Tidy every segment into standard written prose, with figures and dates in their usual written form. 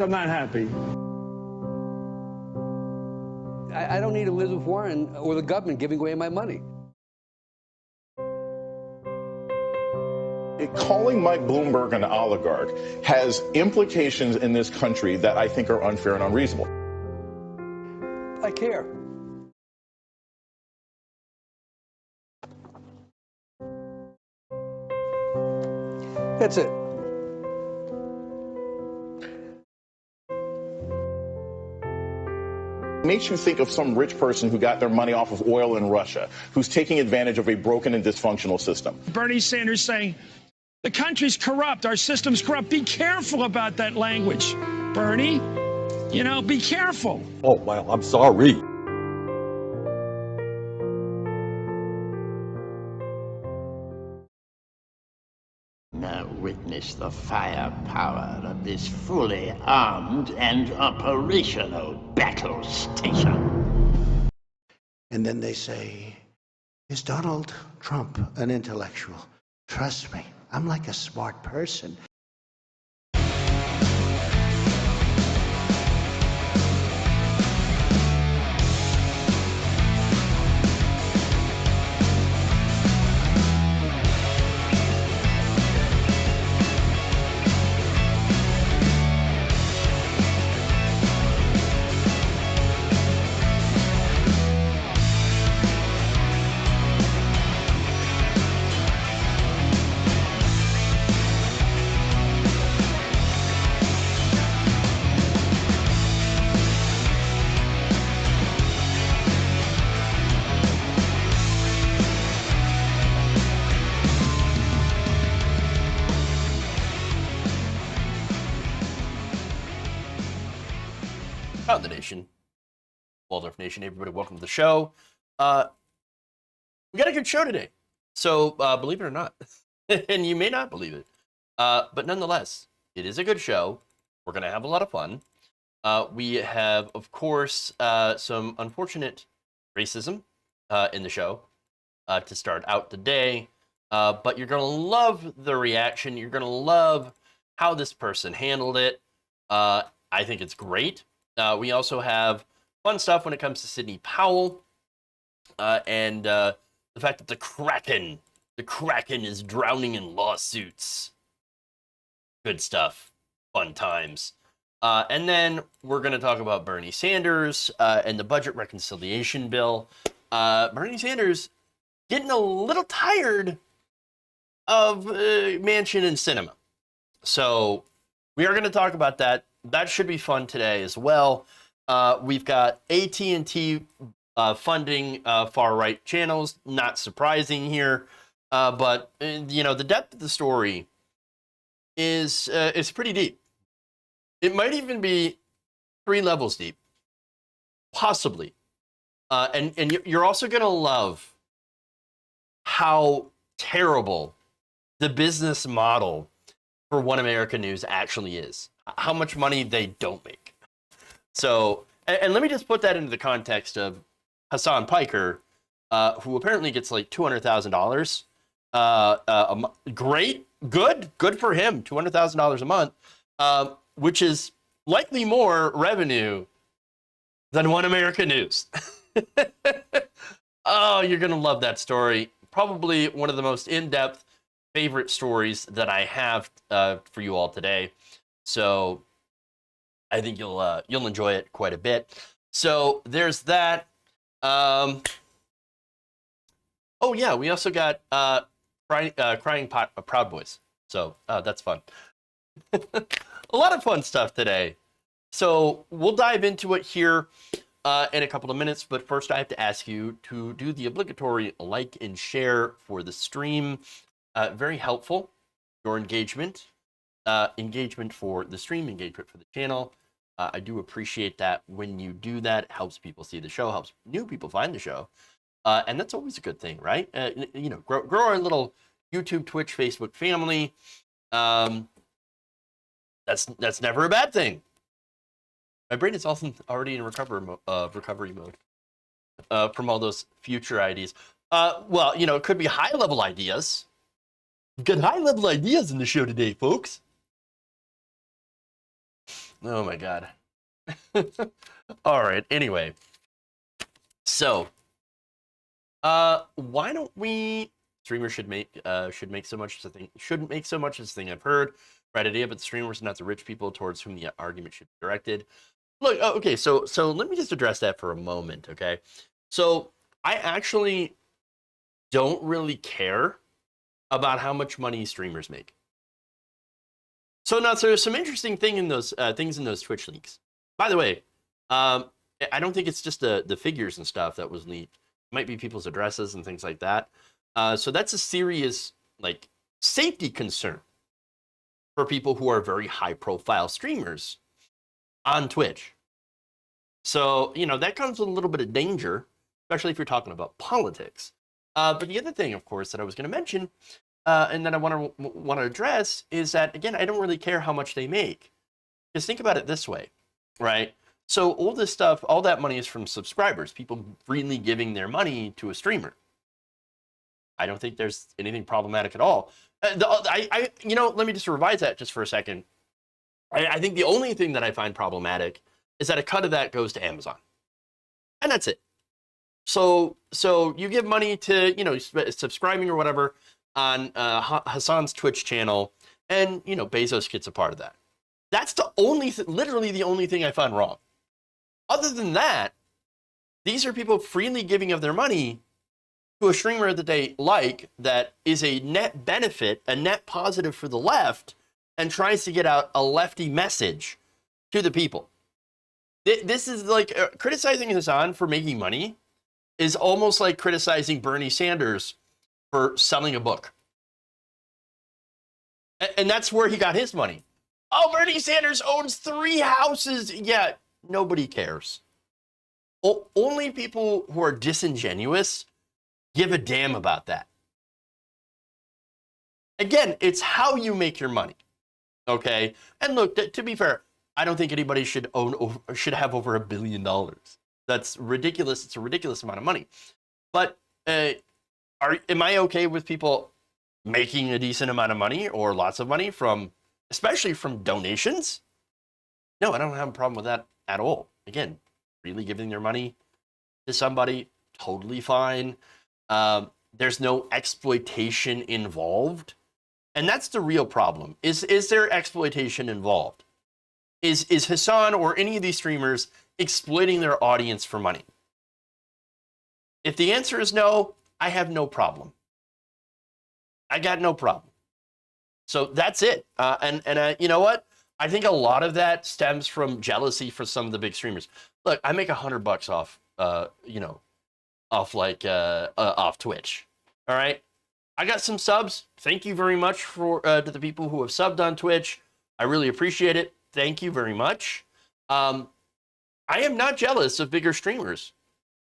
I'm not happy. I don't need Elizabeth Warren or the government giving away my money. Calling Mike Bloomberg an oligarch has implications in this country that I think are unfair and unreasonable. I care. That's it. Makes you think of some rich person who got their money off of oil in Russia, who's taking advantage of a broken and dysfunctional system. Bernie Sanders saying, the country's corrupt, our system's corrupt. Be careful about that language, Bernie. You know, be careful. Oh, well, I'm sorry. Now witness the firepower of this fully armed and operational battle station. And then they say, is Donald Trump an intellectual? Trust me, I'm like a smart person. The Nation, Waldorf Nation, everybody, welcome to the show. We got a good show today, so believe it or not, and you may not believe it, but nonetheless, it is a good show. We're going to have a lot of fun. We have, of course, some unfortunate racism in the show to start out the day, but you're going to love the reaction. You're going to love how this person handled it. I think it's great. We also have fun stuff when it comes to Sidney Powell and the fact that the Kraken is drowning in lawsuits. Good stuff. Fun times. And then we're going to talk about Bernie Sanders and the budget reconciliation bill. Bernie Sanders getting a little tired of Manchin and Sinema. So we are going to talk about that. That should be fun today as well. We've got AT&T funding far-right channels. Not surprising here. But, you know, the depth of the story is pretty deep. It might even be 3 levels deep. Possibly. And you're also going to love how terrible the business model for One American News actually is. How much money they don't make. So, and let me just put that into the context of Hassan Piker, who apparently gets like $200,000. Great, good for him, $200,000 a month, which is likely more revenue than One American News. Oh, you're gonna love that story. Probably one of the most in-depth favorite stories that I have for you all today. So I think you'll enjoy it quite a bit. So there's that. Oh yeah, we also got crying Proud Boys. So that's fun. A lot of fun stuff today. So we'll dive into it here in a couple of minutes. But first, I have to ask you to do the obligatory like and share for the stream. Very helpful. Your engagement. Engagement for the stream, engagement for the channel. I do appreciate that when you do that. It helps people see the show, helps new people find the show. And that's always a good thing, right? You know, grow our little YouTube, Twitch, Facebook family. That's never a bad thing. My brain is also already in recovery mode from all those future ideas. Well, you know, it could be high-level ideas. We've got high-level ideas in the show today, folks. Oh my god. All right. Anyway, so why don't we? Streamers should make so much as a thing. Shouldn't make so much as a thing. I've heard. Right idea, but the streamers are not the rich people towards whom the argument should be directed. Look, okay, so let me just address that for a moment, okay? So I actually don't really care about how much money streamers make. So now there's some interesting things in those Twitch leaks. By the way, I don't think it's just the figures and stuff that was leaked. It might be people's addresses and things like that. So that's a serious like safety concern for people who are very high-profile streamers on Twitch. So, you know, that comes with a little bit of danger, especially if you're talking about politics. But the other thing, of course, that I was going to mention, and that I want to address is that, again, I don't really care how much they make. Because think about it this way, right? So all this stuff, all that money is from subscribers, people freely giving their money to a streamer. I don't think there's anything problematic at all. You know, let me just revise that just for a second. I think the only thing that I find problematic is that a cut of that goes to Amazon, and that's it. So you give money to, you know, subscribing or whatever on Hassan's Twitch channel, and you know Bezos gets a part of that. That's the only, literally the only thing I find wrong. Other than that, these are people freely giving of their money to a streamer that they like, that is a net benefit, a net positive for the left, and tries to get out a lefty message to the people. This is like criticizing Hassan for making money is almost like criticizing Bernie Sanders for selling a book. And that's where he got his money. Oh, Bernie Sanders owns 3 houses. Yeah, nobody cares. Only people who are disingenuous give a damn about that. Again, it's how you make your money, okay? And look, to be fair, I don't think anybody should have over $1 billion. That's ridiculous. It's a ridiculous amount of money. But am I okay with people making a decent amount of money or lots of money especially from donations? No, I don't have a problem with that at all. Again, really giving their money to somebody, totally fine. There's no exploitation involved. And that's the real problem. Is there exploitation involved? Is Hassan or any of these streamers exploiting their audience for money? If the answer is no, I have no problem. I got no problem. So that's it. And you know what? I think a lot of that stems from jealousy for some of the big streamers. Look, I make $100 off, off Twitch. All right. I got some subs. Thank you very much to the people who have subbed on Twitch. I really appreciate it. Thank you very much. I am not jealous of bigger streamers.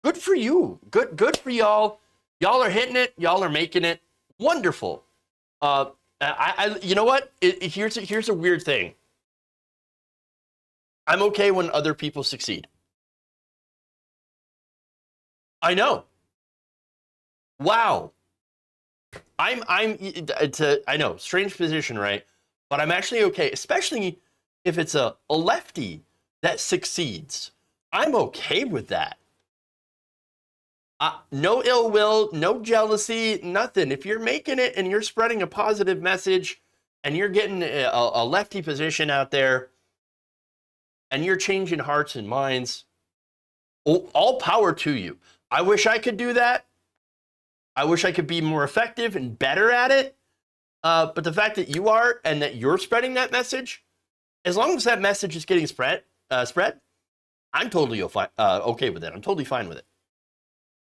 Good for you. Good for y'all. Y'all are hitting it. Y'all are making it. Wonderful. You know what? Here's a weird thing. I'm okay when other people succeed. I know. Wow. I know, strange position, right? But I'm actually okay, especially if it's a lefty that succeeds. I'm okay with that. No ill will, no jealousy, nothing. If you're making it and you're spreading a positive message and you're getting a lefty position out there and you're changing hearts and minds, all power to you. I wish I could do that. I wish I could be more effective and better at it. But the fact that you are and that you're spreading that message, as long as that message is getting spread, I'm totally okay with it. I'm totally fine with it.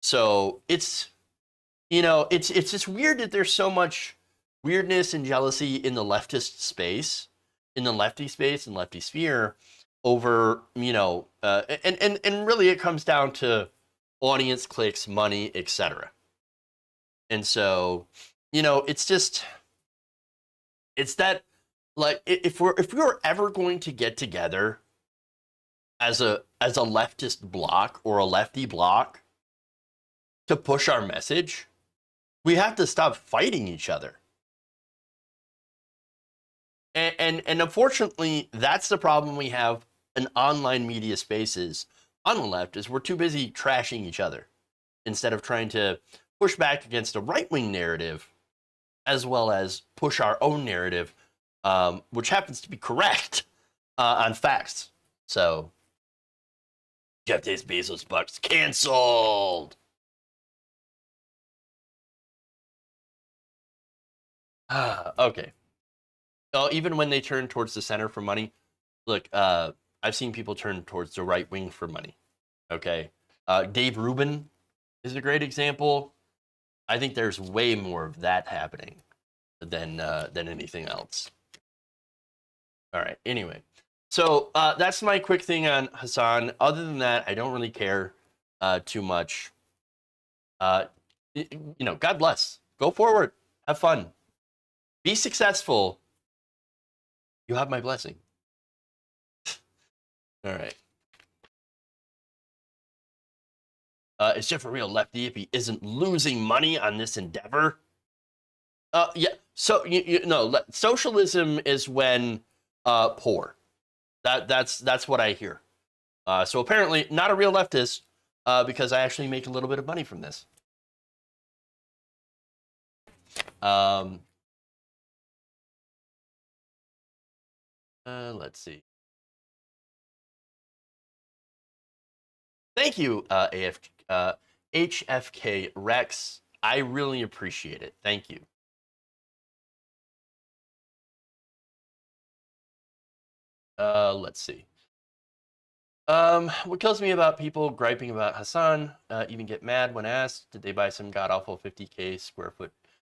So it's just weird that there's so much weirdness and jealousy in the leftist space, in the lefty space and lefty sphere over, and really it comes down to audience, clicks, money, etc. And so, it's that, like, if we're ever going to get together as a leftist bloc or a lefty bloc to push our message, we have to stop fighting each other. And unfortunately, that's the problem we have in online media spaces on the left, is we're too busy trashing each other instead of trying to push back against a right-wing narrative as well as push our own narrative, which happens to be correct on facts. So, Jeff Bezos bucks canceled. Okay. So even when they turn towards the center for money, look, I've seen people turn towards the right wing for money. Okay. Dave Rubin is a great example. I think there's way more of that happening than anything else. All right. Anyway, so that's my quick thing on Hassan. Other than that, I don't really care too much. God bless. Go forward. Have fun. Be successful. You have my blessing. All right. Is Jeff a real lefty if he isn't losing money on this endeavor? Yeah. So socialism is when poor. That's what I hear. So apparently not a real leftist because I actually make a little bit of money from this. Let's see. Thank you, HFK Rex. I really appreciate it. Thank you. Let's see. What kills me about people griping about Hassan, even get mad when asked, did they buy some god-awful 50K square foot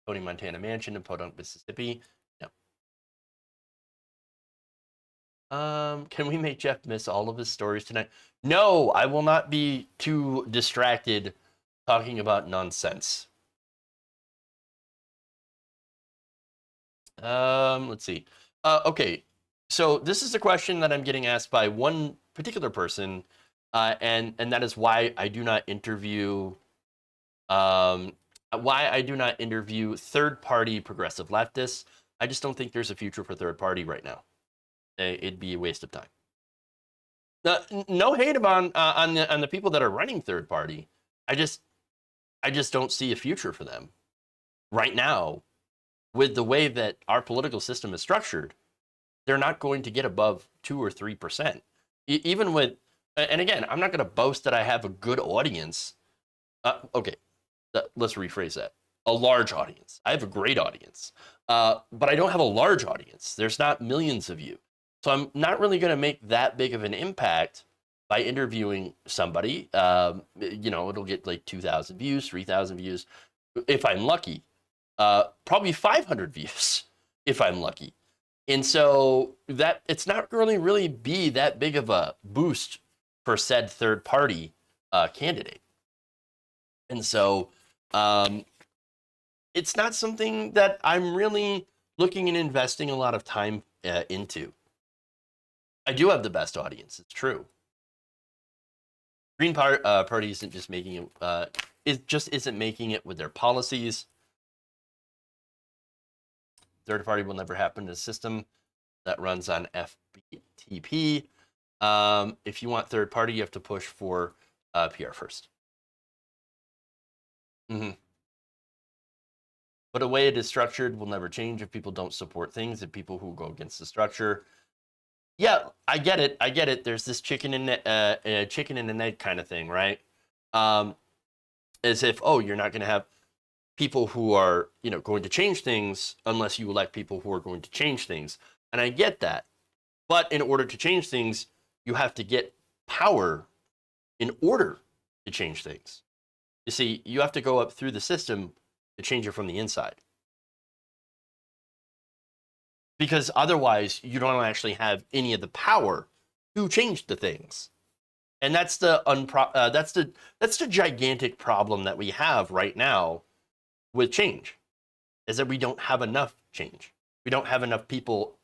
Tony Montana mansion in Podunk, Mississippi? No. Can we make Jeff miss all of his stories tonight? No, I will not be too distracted talking about nonsense. Let's see. Okay, so this is a question that I'm getting asked by one particular person, and that is why I do not interview third-party progressive leftists. I just don't think there's a future for third party right now. It'd be a waste of time. No hate on the people that are running third party. I just don't see a future for them right now. With the way that our political system is structured, they're not going to get above 2 or 3%. Even with, and again, I'm not going to boast that I have a good audience. Okay, let's rephrase that. A large audience. I have a great audience, but I don't have a large audience. There's not millions of you. So I'm not really going to make that big of an impact by interviewing somebody. It'll get like 2,000 views, 3,000 views, if I'm lucky. Probably 500 views, if I'm lucky. And so that it's not really be that big of a boost for said third party candidate. And so it's not something that I'm really looking and investing a lot of time into. I do have the best audience. It's true. Green Party isn't just making it. It just isn't making it with their policies. Third party will never happen in a system that runs on FTP. If you want third party, you have to push for PR first. Mm-hmm. But the way it is structured will never change if people don't support things and people who go against the structure. Yeah, I get it. There's this chicken and an egg kind of thing, right? As if, you're not going to have people who are, going to change things unless you elect people who are going to change things. And I get that. But in order to change things, you have to get power in order to change things. You see, you have to go up through the system to change it from the inside. Because otherwise, you don't actually have any of the power to change the things. And that's the gigantic problem that we have right now with change, is that we don't have enough change. We don't have enough people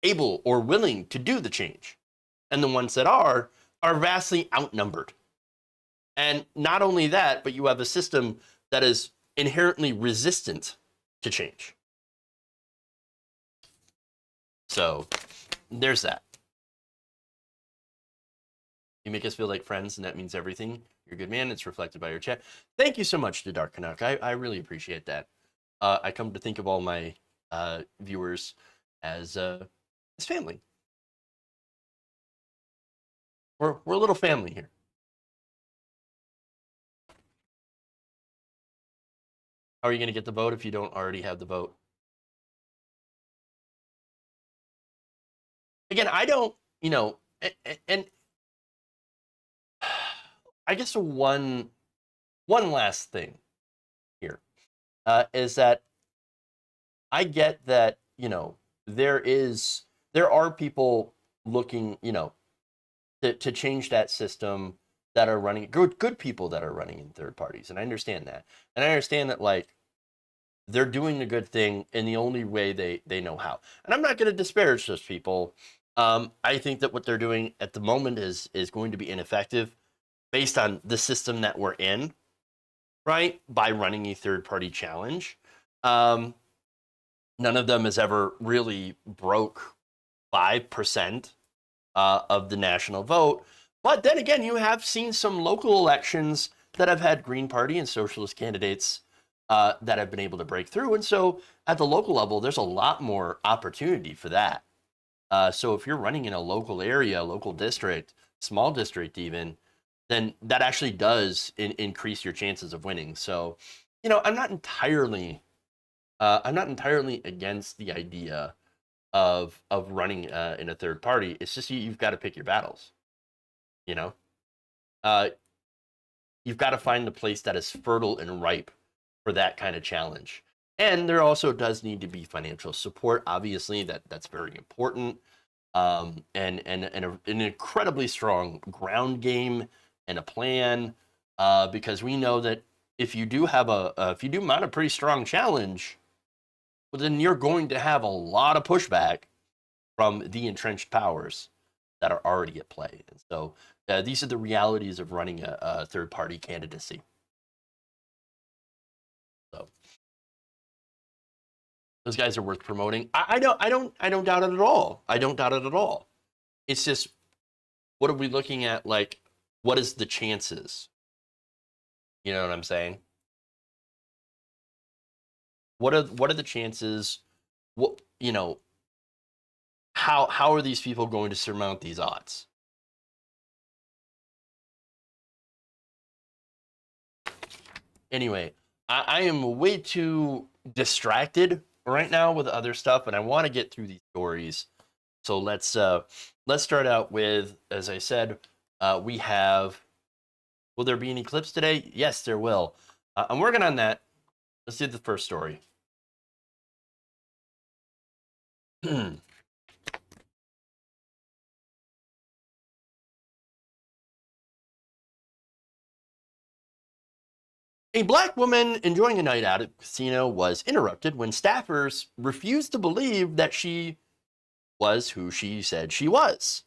able or willing to do the change. And the ones that are vastly outnumbered. And not only that, but you have a system that is inherently resistant to change. So there's that. You make us feel like friends, and that means everything. You're a good man. It's reflected by your chat. Thank you so much to Dark Canuck. I really appreciate that. I come to think of all my viewers as family. We're a little family here. How are you going to get the vote if you don't already have the vote? Again, I don't, you know, and I guess one last thing here is that I get that, you know, there are people looking, you know, to change that system that are running, good people that are running in third parties. And I understand that. And I understand that, like, they're doing the good thing in the only way they know how. And I'm not going to disparage those people. I think that what they're doing at the moment is going to be ineffective based on the system that we're in, right? By running a third-party challenge. None of them has ever really broke 5% of the national vote. But then again, you have seen some local elections that have had Green Party and socialist candidates that have been able to break through. And so at the local level, there's a lot more opportunity for that. So if you're running in a local area, local district, small district even, then that actually does increase your chances of winning. So, you know, I'm not entirely against the idea of running in a third party. It's just you've got to pick your battles. You know, you've got to find the place that is fertile and ripe for that kind of challenge. And there also does need to be financial support. Obviously, that's very important. And an incredibly strong ground game and a plan, because we know that if you do mount a pretty strong challenge, well, then you're going to have a lot of pushback from the entrenched powers that are already at play. And so these are the realities of running a third-party candidacy. So those guys are worth promoting. I don't doubt it at all. I don't doubt it at all. It's just, what are we looking at? Like, what is the chances? You know what I'm saying? What are the chances? What, you know, how are these people going to surmount these odds? Anyway, I am way too distracted right now with other stuff, and I want to get through these stories. So let's start out with, as I said, we have. Will there be any clips today? Yes, there will. I'm working on that. Let's do the first story. A black woman enjoying a night out at a casino was interrupted when staffers refused to believe that she was who she said she was.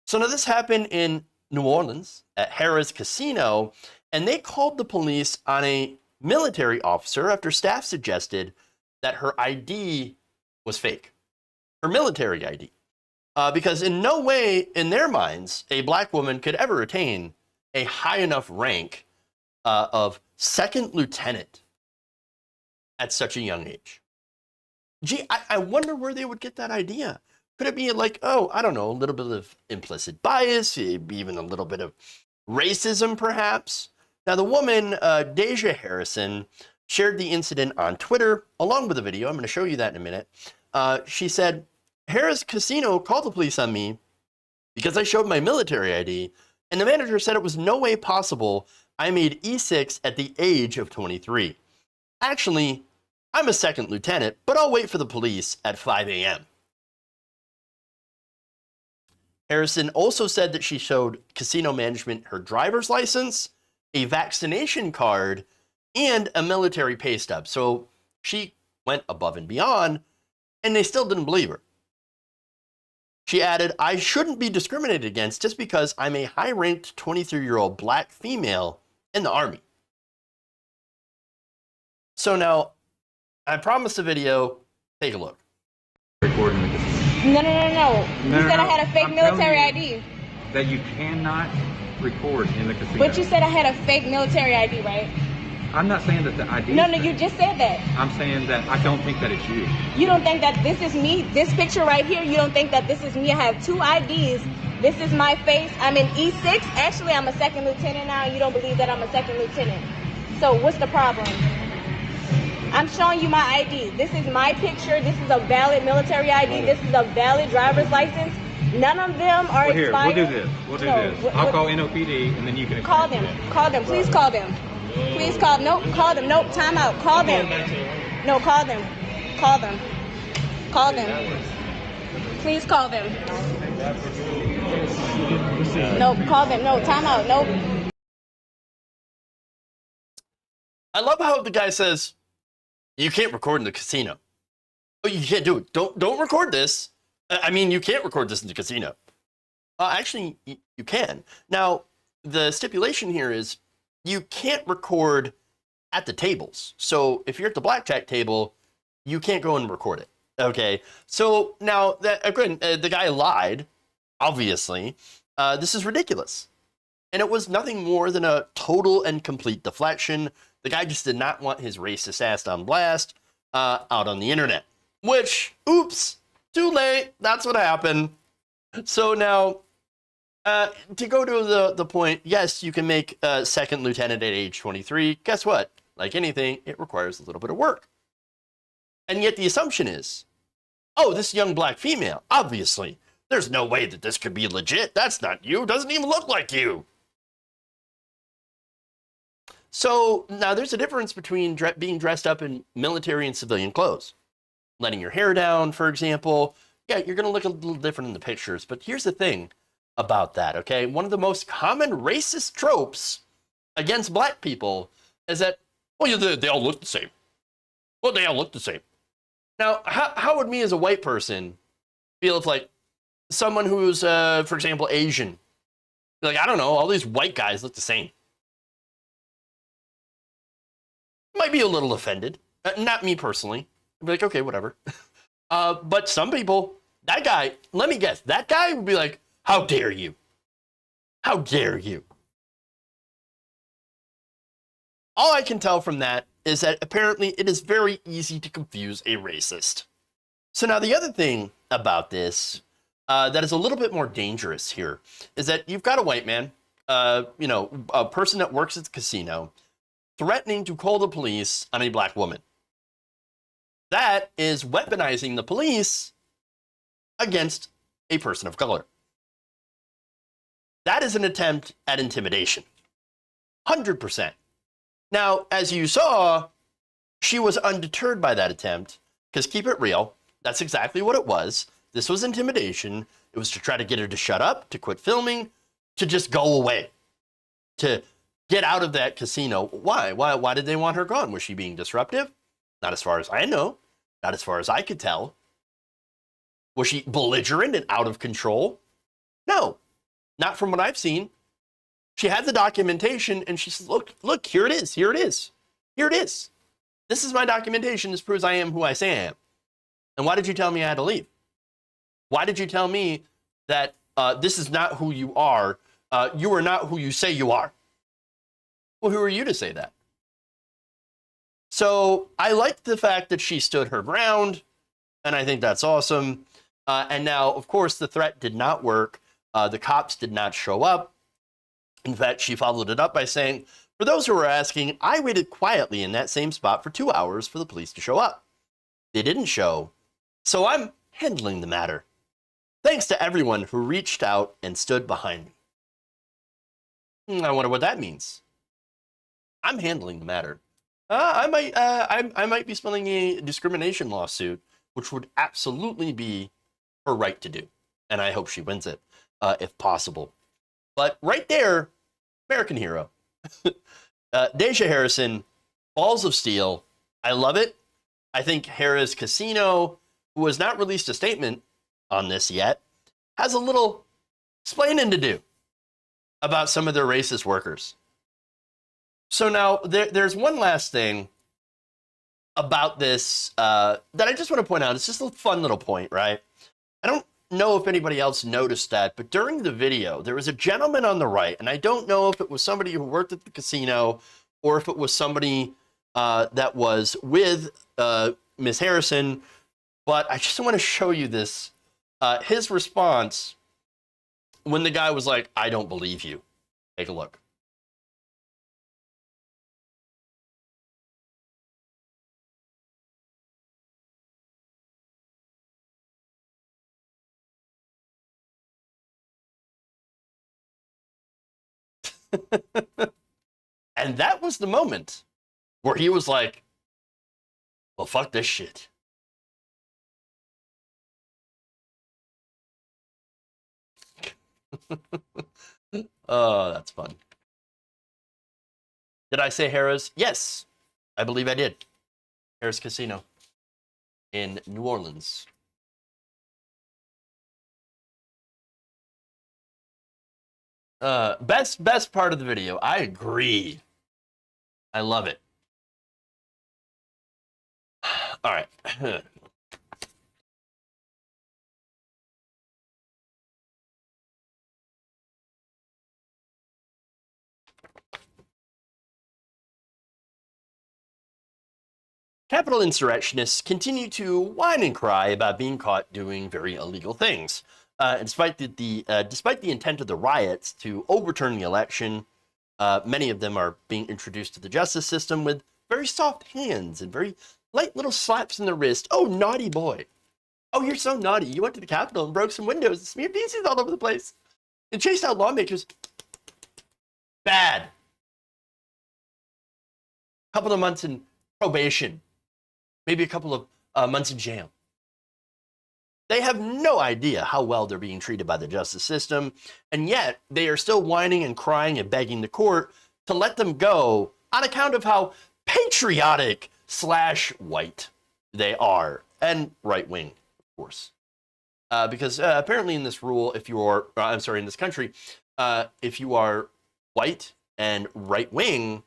So now this happened in New Orleans at Harrah's Casino, and they called the police on a military officer after staff suggested that her ID was fake, her military ID, because in no way in their minds a black woman could ever attain a high enough rank of second lieutenant at such a young age. Gee, I wonder where they would get that idea. Could it be like, oh, I don't know, a little bit of implicit bias, even a little bit of racism, perhaps? Now, the woman, Deja Harrison, shared the incident on Twitter, along with a video. I'm going to show you that in a minute. She said, Harrah's Casino called the police on me because I showed my military ID, and the manager said it was no way possible I made E6 at the age of 23. Actually, I'm a second lieutenant, but I'll wait for the police at 5 a.m. Harrison also said that she showed casino management her driver's license, a vaccination card, and a military pay stub. So she went above and beyond, and they still didn't believe her. She added, I shouldn't be discriminated against just because I'm a high-ranked 23-year-old black female in the Army. So now, I promised a video. Take a look. Recording the No. You said I had a fake I'm military telling you ID. that you cannot record in the casino. But you said I had a fake military ID, right? I'm not saying that the ID. No, you just said that. I'm saying that I don't think that it's you. You don't think that this is me? This picture right here, you don't think that this is me? I have two IDs. This is my face. I'm in E6. Actually, I'm a second lieutenant now. You don't believe that I'm a second lieutenant. So what's the problem? I'm showing you my ID. This is my picture. This is a valid military ID. This is a valid driver's license. None of them are Well, here, expired. we'll do this. We'll do this. I'll call NOPD and then you can Call them. Call them. Please call them. Please call. Nope. Call them. Nope. Time out. Call them. No. Call them. Call them. Call them. Please call them. Nope. Call them. No. Time out. Nope. I love how the guy says, you can't record in the casino. Oh, you can't do it. Don't record this. I mean, you can't record this in the casino. Actually, you can. Now, the stipulation here is you can't record at the tables. So if you're at the blackjack table, you can't go and record it. Okay. So now that again, the guy lied. Obviously, this is ridiculous, and it was nothing more than a total and complete deflection. The guy just did not want his racist ass on blast out on the internet. Which, oops, too late. That's what happened. So now, to go to the point, yes, you can make a second lieutenant at age 23. Guess what? Like anything, it requires a little bit of work. And yet the assumption is, oh, this young black female, obviously, there's no way that this could be legit. That's not you. Doesn't even look like you. So now there's a difference between being dressed up in military and civilian clothes. Letting your hair down, for example. Yeah, you're going to look a little different in the pictures. But here's the thing about that, okay? One of the most common racist tropes against black people is that, well, yeah, they all look the same. Well, they all look the same. Now, how would me as a white person feel if, like, someone who's, for example, Asian, like, I don't know, all these white guys look the same? Might be a little offended. Not me personally. I'd be like, okay, whatever. But some people, that guy, let me guess, that guy would be like, how dare you? How dare you? All I can tell from that is that apparently it is very easy to confuse a racist. So now the other thing about this that is a little bit more dangerous here is that you've got a white man, a person that works at the casino, threatening to call the police on a black woman. That is weaponizing the police against a person of color. That is an attempt at intimidation. 100%. Now, as you saw, she was undeterred by that attempt, because keep it real, that's exactly what it was. This was intimidation. It was to try to get her to shut up, to quit filming, to just go away, to get out of that casino. Why? Why did they want her gone? Was she being disruptive? Not as far as I know. Not as far as I could tell. Was she belligerent and out of control? No, not from what I've seen. She had the documentation and she said, look, here it is, here it is, here it is. This is my documentation. This proves I am who I say I am. And why did you tell me I had to leave? Why did you tell me that this is not who you are? You are not who you say you are. Well, who are you to say that? So I like the fact that she stood her ground, and I think that's awesome. And now, of course, the threat did not work. The cops did not show up. In fact, she followed it up by saying, for those who are asking, I waited quietly in that same spot for 2 hours for the police to show up. They didn't show, so I'm handling the matter. Thanks to everyone who reached out and stood behind me. I wonder what that means. I'm handling the matter. I might be spelling a discrimination lawsuit, which would absolutely be her right to do, and I hope she wins it, if possible. But right there, American hero, Deja Harrison, balls of steel. I love it. I think Harrah's Casino, who has not released a statement on this yet, has a little explaining to do about some of their racist workers. So now there's one last thing about this that I just want to point out. It's just a fun little point, right? I don't know if anybody else noticed that, but during the video, there was a gentleman on the right, and I don't know if it was somebody who worked at the casino or if it was somebody that was with Ms. Harrison, but I just want to show you this. His response when the guy was like, "I don't believe you." Take a look. And that was the moment where he was like, well, fuck this shit. Oh, that's fun. Did I say Harrah's? Yes, I believe I did. Harrah's Casino in New Orleans. Best part of the video. I agree. I love it. All right. Capitol insurrectionists continue to whine and cry about being caught doing very illegal things. Despite the intent of the riots to overturn the election, many of them are being introduced to the justice system with very soft hands and very light little slaps in the wrist. Oh, naughty boy. Oh, you're so naughty. You went to the Capitol and broke some windows and smeared feces all over the place and chased out lawmakers. Bad. Couple of months in probation. Maybe a couple of months in jail. They have no idea how well they're being treated by the justice system, and yet they are still whining and crying and begging the court to let them go on account of how patriotic / white they are, and right-wing, of course. Because apparently in this rule, if you're, in this country, if you are white and right-wing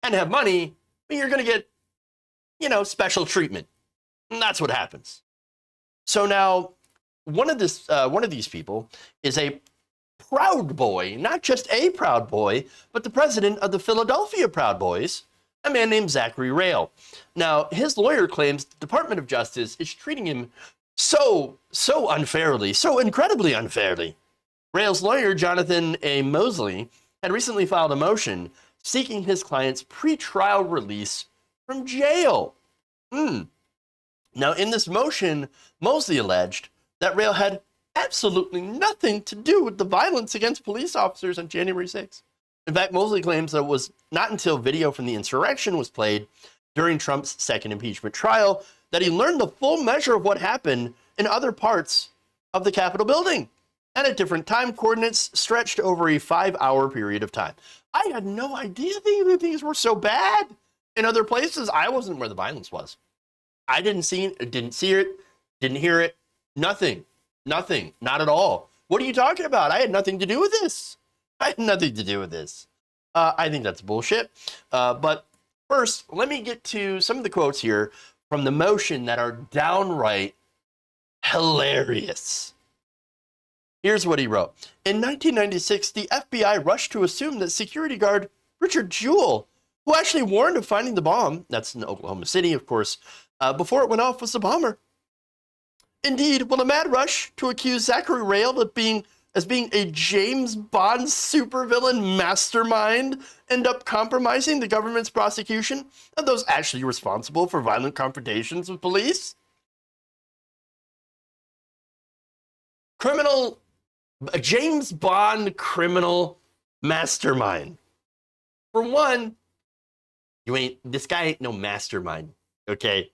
and have money, you're going to get, special treatment. And that's what happens. So now, one of these people is a Proud Boy, not just a Proud Boy, but the president of the Philadelphia Proud Boys, a man named Zachary Rail. Now, his lawyer claims the Department of Justice is treating him so unfairly, so incredibly unfairly. Rail's lawyer, Jonathan A. Mosley, had recently filed a motion seeking his client's pretrial release from jail. Now, in this motion, Mosley alleged that Rail had absolutely nothing to do with the violence against police officers on January 6th. In fact, Mosley claims that it was not until video from the insurrection was played during Trump's second impeachment trial that he learned the full measure of what happened in other parts of the Capitol building and at different time coordinates stretched over a 5-hour period of time. I had no idea things were so bad in other places. I wasn't where the violence was. I didn't see it, didn't hear it, nothing, not at all. What are you talking about? I had nothing to do with this. I think that's bullshit. But first, let me get to some of the quotes here from the motion that are downright hilarious. Here's what he wrote. In 1996, the FBI rushed to assume that security guard Richard Jewell, who actually warned of finding the bomb, that's in Oklahoma City, of course, before it went off, was the bomber. Indeed, will a mad rush to accuse Zachary Rail of being a James Bond supervillain mastermind end up compromising the government's prosecution of those actually responsible for violent confrontations with police? A James Bond criminal mastermind. For one, this guy ain't no mastermind, okay?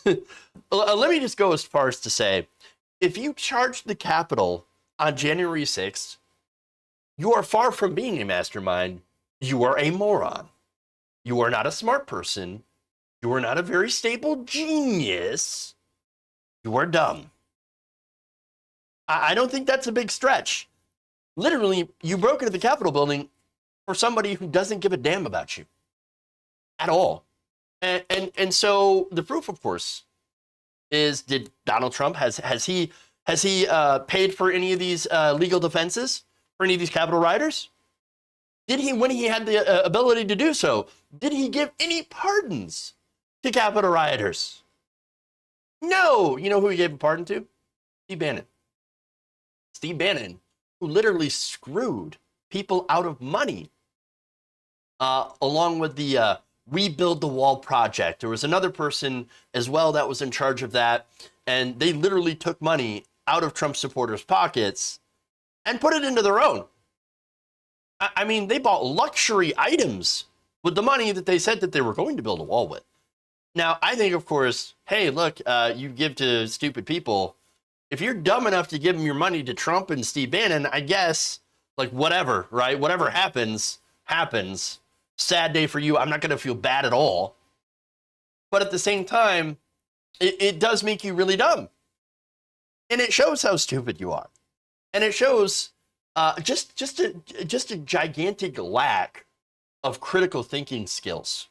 Let me just go as far as to say, if you charged the Capitol on January 6th, you are far from being a mastermind. You are a moron. You are not a smart person. You are not a very stable genius. You are dumb. I don't think that's a big stretch. Literally, you broke into the Capitol building for somebody who doesn't give a damn about you at all. And so the proof, of course, is, did Donald Trump, has he paid for any of these legal defenses for any of these Capitol rioters? Did he, when he had the ability to do so, did he give any pardons to Capitol rioters? No. You know who he gave a pardon to? Steve Bannon. Steve Bannon, who literally screwed people out of money, along with the Rebuild the Wall project. There was another person as well that was in charge of that, and they literally took money out of Trump supporters' pockets and put it into their own. I mean, they bought luxury items with the money that they said that they were going to build a wall with. Now, I think, of course, hey, look, you give to stupid people. If you're dumb enough to give them your money to Trump and Steve Bannon, I guess, like, whatever, right? Whatever happens, happens. Sad day for you. I'm not going to feel bad at all. But at the same time, it does make you really dumb. And it shows how stupid you are. And it shows just a gigantic lack of critical thinking skills.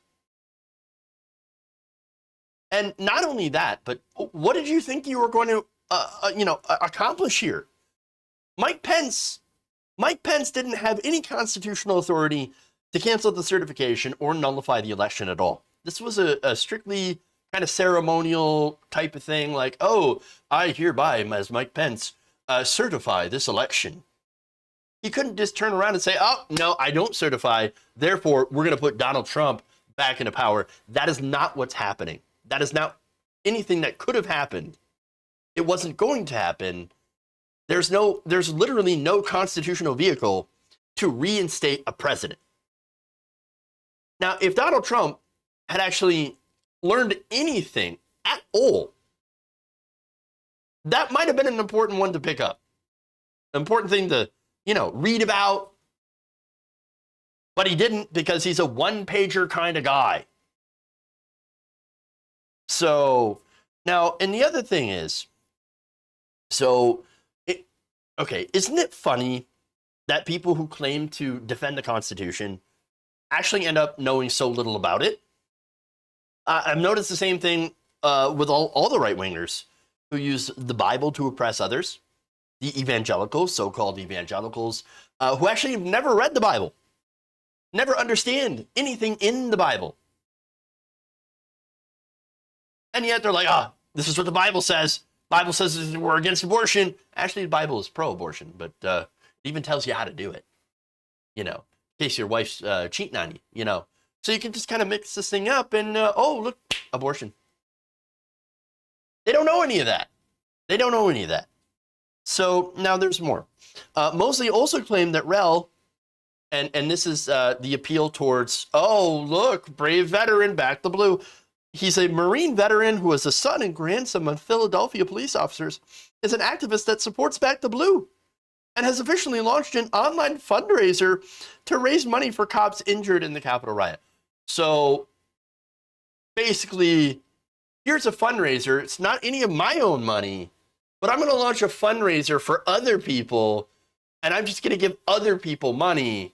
And not only that, but what did you think you were going to, accomplish here? Mike Pence didn't have any constitutional authority to cancel the certification or nullify the election at all. This was a strictly kind of ceremonial type of thing, like, oh, I hereby, as Mike Pence, certify this election. He couldn't just turn around and say, oh, no, I don't certify, therefore we're going to put Donald Trump back into power. That is not what's happening. That is not anything that could have happened. It wasn't going to happen. There's literally no constitutional vehicle to reinstate a president. Now, if Donald Trump had actually learned anything at all, that might have been an important one to pick up. An important thing to, read about. But he didn't, because he's a one-pager kind of guy. So, now, and the other thing is, isn't it funny that people who claim to defend the Constitution actually end up knowing so little about it? I've noticed the same thing with all the right-wingers who use the Bible to oppress others, the evangelicals, so-called evangelicals, who actually have never read the Bible, never understand anything in the Bible. And yet they're like, this is what the Bible says. Bible says we're against abortion. Actually, the Bible is pro-abortion, but it even tells you how to do it, in case your wife's cheating on you, So you can just kind of mix this thing up and, look, abortion. They don't know any of that. So now there's more. Mosley also claimed that Rel, and this is the appeal towards, look, brave veteran, back the blue. He's a Marine veteran who is the son and grandson of Philadelphia police officers, is an activist that supports Back the Blue, and has officially launched an online fundraiser to raise money for cops injured in the Capitol riot. So basically, here's a fundraiser. It's not any of my own money, but I'm going to launch a fundraiser for other people, and I'm just going to give other people money.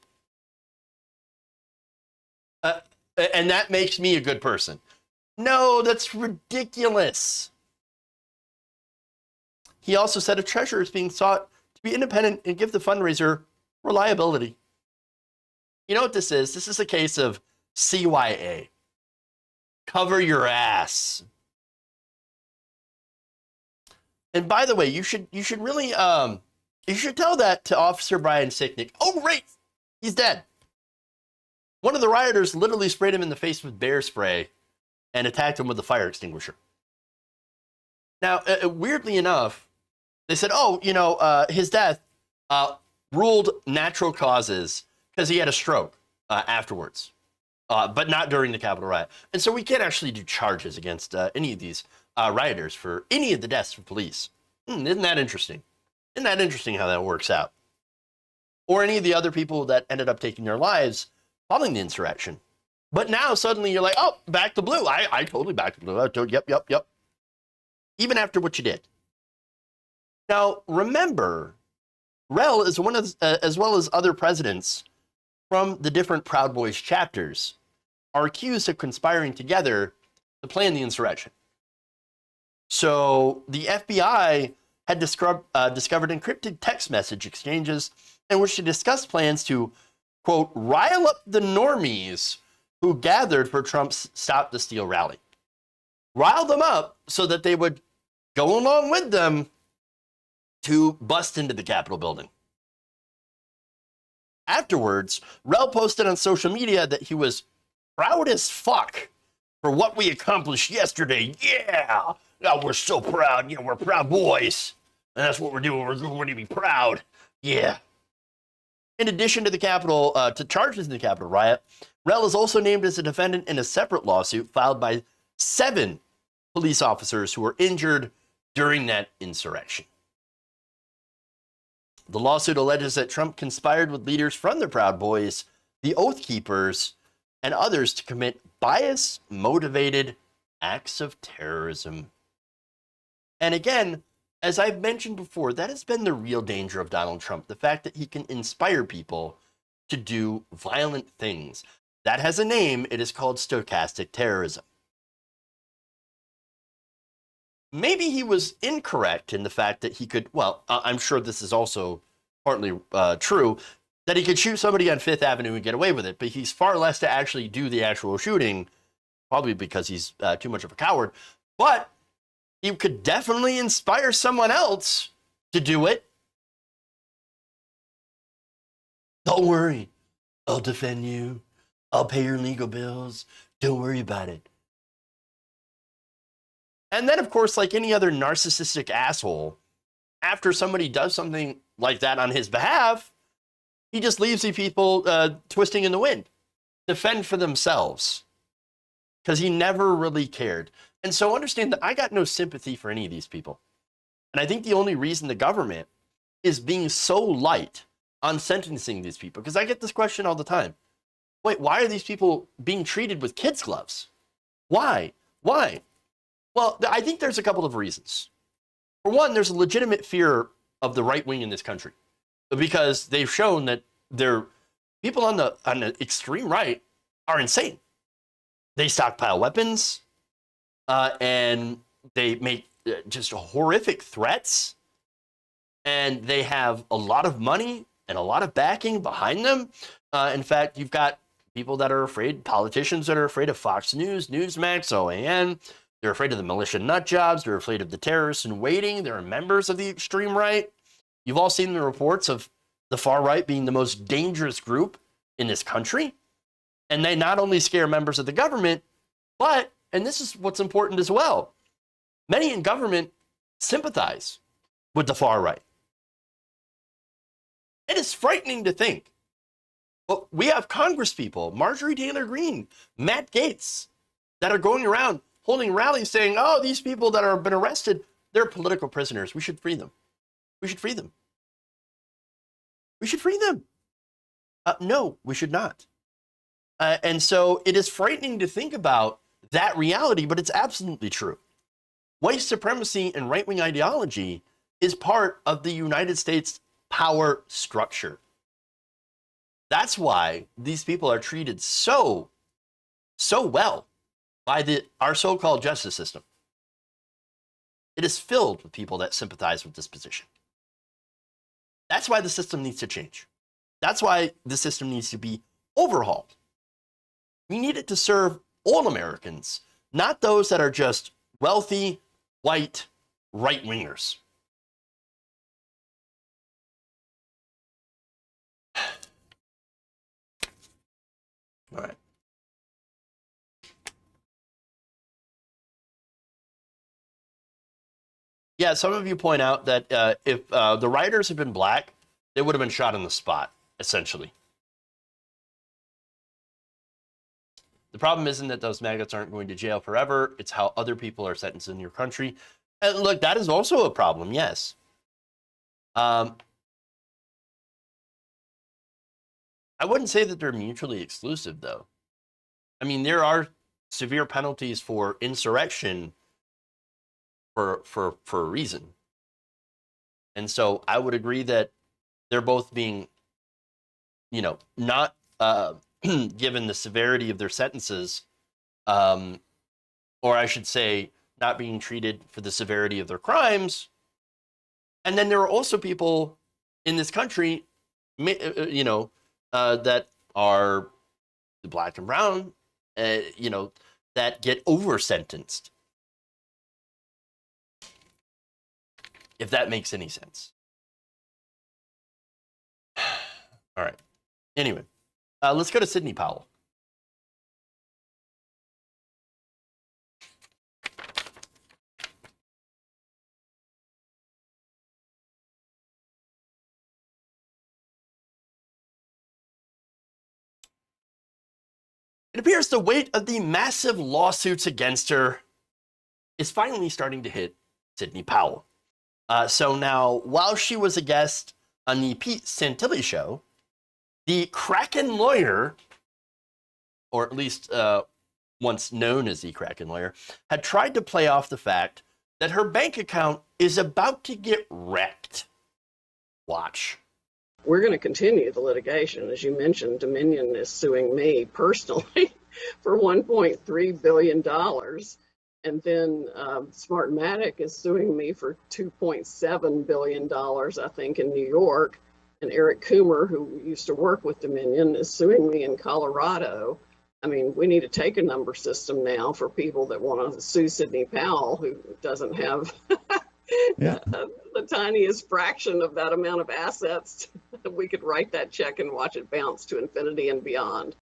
And that makes me a good person. No, that's ridiculous. He also said a treasurer is being sought to be independent and give the fundraiser reliability. You know what this is? This is a case of CYA. Cover your ass. And by the way, you should really you should tell that to Officer Brian Sicknick. Oh, right, he's dead. One of the rioters literally sprayed him in the face with bear spray and attacked him with a fire extinguisher. Now, weirdly enough, they said, his death ruled natural causes because he had a stroke afterwards, but not during the Capitol riot. And so we can't actually do charges against any of these rioters for any of the deaths of police. Isn't that interesting? Isn't that interesting how that works out? Or any of the other people that ended up taking their lives following the insurrection. But now suddenly you're like, oh, back the blue. I totally back the blue. I told, yep. Even after what you did. Now, remember, Rel is one of, as well as other presidents from the different Proud Boys chapters, are accused of conspiring together to plan the insurrection. So the FBI had discovered encrypted text message exchanges in which they discussed plans to, quote, rile up the normies who gathered for Trump's Stop the Steal rally. Rile them up so that they would go along with them to bust into the Capitol building. Afterwards, Rel posted on social media that he was proud as fuck for what we accomplished yesterday. Yeah, oh, we're so proud. You know, we're proud boys. And that's what we're doing. We're going to be proud. Yeah. In addition to the Capitol, to charges in the Capitol riot, Rel is also named as a defendant in a separate lawsuit filed by 7 police officers who were injured during that insurrection. The lawsuit alleges that Trump conspired with leaders from the Proud Boys, the Oath Keepers, and others to commit bias-motivated acts of terrorism. And again, as I've mentioned before, that has been the real danger of Donald Trump, the fact that he can inspire people to do violent things. That has a name. It is called stochastic terrorism. Maybe he was incorrect in the fact that he could, well, I'm sure this is also partly true, that he could shoot somebody on Fifth Avenue and get away with it, but he's far less to actually do the actual shooting, probably because he's too much of a coward. But he could definitely inspire someone else to do it. Don't worry, I'll defend you. I'll pay your legal bills. Don't worry about it. And then, of course, like any other narcissistic asshole, after somebody does something like that on his behalf, he just leaves the people twisting in the wind, defend for themselves, because he never really cared. And so understand that I got no sympathy for any of these people. And I think the only reason the government is being so light on sentencing these people, because I get this question all the time. Wait, why are these people being treated with kids' gloves? Why? Why? Well, I think there's a couple of reasons. For one, there's a legitimate fear of the right wing in this country, because they've shown that their people on the extreme right are insane. They stockpile weapons, and they make just horrific threats, and they have a lot of money and a lot of backing behind them. In fact, you've got people that are afraid, politicians that are afraid of Fox News, Newsmax, OANN. They're afraid of the militia nut jobs. They're afraid of the terrorists in waiting. They're members of the extreme right. You've all seen the reports of the far right being the most dangerous group in this country. And they not only scare members of the government, but, and this is what's important as well, many in government sympathize with the far right. It is frightening to think. But we have Congress people, Marjorie Taylor Greene, Matt Gaetz, that are going around holding rallies saying, oh, these people that have been arrested, they're political prisoners. We should free them. We should free them. We should free them. No, we should not. And so it is frightening to think about that reality, but it's absolutely true. White supremacy and right-wing ideology is part of the United States power structure. That's why these people are treated so well by our so-called justice system. It is filled with people that sympathize with this position. That's why the system needs to change. That's why the system needs to be overhauled. We need it to serve all Americans, not those that are just wealthy, white, right-wingers. All right. Yeah, some of you point out that if the rioters had been black, they would have been shot on the spot, essentially. The problem isn't that those maggots aren't going to jail forever. It's how other people are sentenced in your country. And look, that is also a problem, yes. I wouldn't say that they're mutually exclusive, though. I mean, there are severe penalties for insurrection for a reason. And so I would agree that they're both being, not given the severity of their sentences, or I should say, not being treated for the severity of their crimes. And then there are also people in this country, that are black and brown, that get over sentenced. If that makes any sense. All right. Anyway, let's go to Sidney Powell. It appears the weight of the massive lawsuits against her is finally starting to hit Sidney Powell. So now, while she was a guest on the Pete Santilli show, the Kraken lawyer, or at least once known as the Kraken lawyer, had tried to play off the fact that her bank account is about to get wrecked. Watch. We're going to continue the litigation. As you mentioned, Dominion is suing me personally for $1.3 billion. And then Smartmatic is suing me for $2.7 billion, I think, in New York. And Eric Coomer, who used to work with Dominion, is suing me in Colorado. I mean, we need to take a number system now for people that want to sue Sidney Powell, who doesn't have the tiniest fraction of that amount of assets. We could write that check and watch it bounce to infinity and beyond.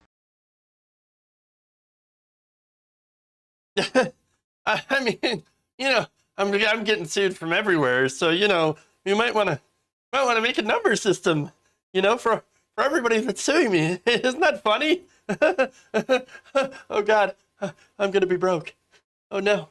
I mean, I'm getting sued from everywhere, so you might want to make a number system, for everybody that's suing me. Isn't that funny? Oh God, I'm gonna be broke. Oh no.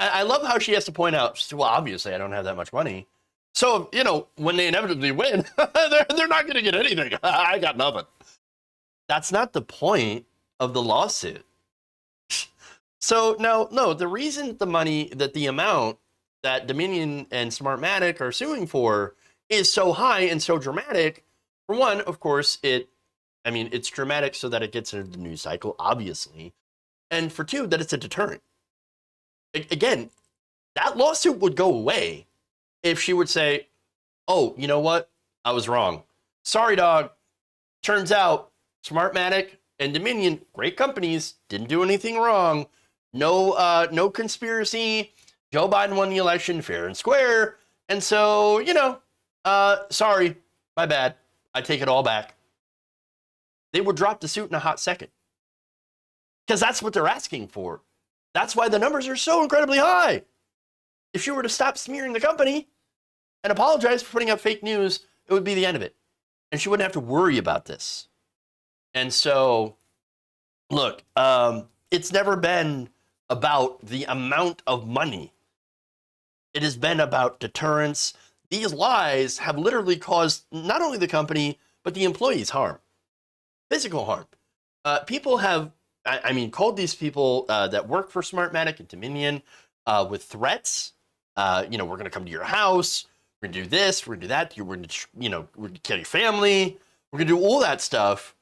I love how she has to point out, well, obviously I don't have that much money. So, when they inevitably win, they're not going to get anything. I got nothing. That's not the point of the lawsuit. So, no, the reason the amount that Dominion and Smartmatic are suing for is so high and so dramatic, for one, of course, it's dramatic so that it gets into the news cycle, obviously. And for two, that it's a deterrent. Again, that lawsuit would go away if she would say, oh, you know what? I was wrong. Sorry, dog. Turns out Smartmatic and Dominion, great companies, didn't do anything wrong. No conspiracy. Joe Biden won the election fair and square. And so, sorry, my bad. I take it all back. They would drop the suit in a hot second. Because that's what they're asking for. That's why the numbers are so incredibly high. If she were to stop smearing the company and apologize for putting up fake news, it would be the end of it. And she wouldn't have to worry about this. And so, look, it's never been about the amount of money. It has been about deterrence. These lies have literally caused not only the company, but the employees harm. Physical harm. People have called these people that work for Smartmatic and Dominion with threats. We're going to come to your house. We're going to do this. We're going to do that. We're going to kill your family. We're going to do all that stuff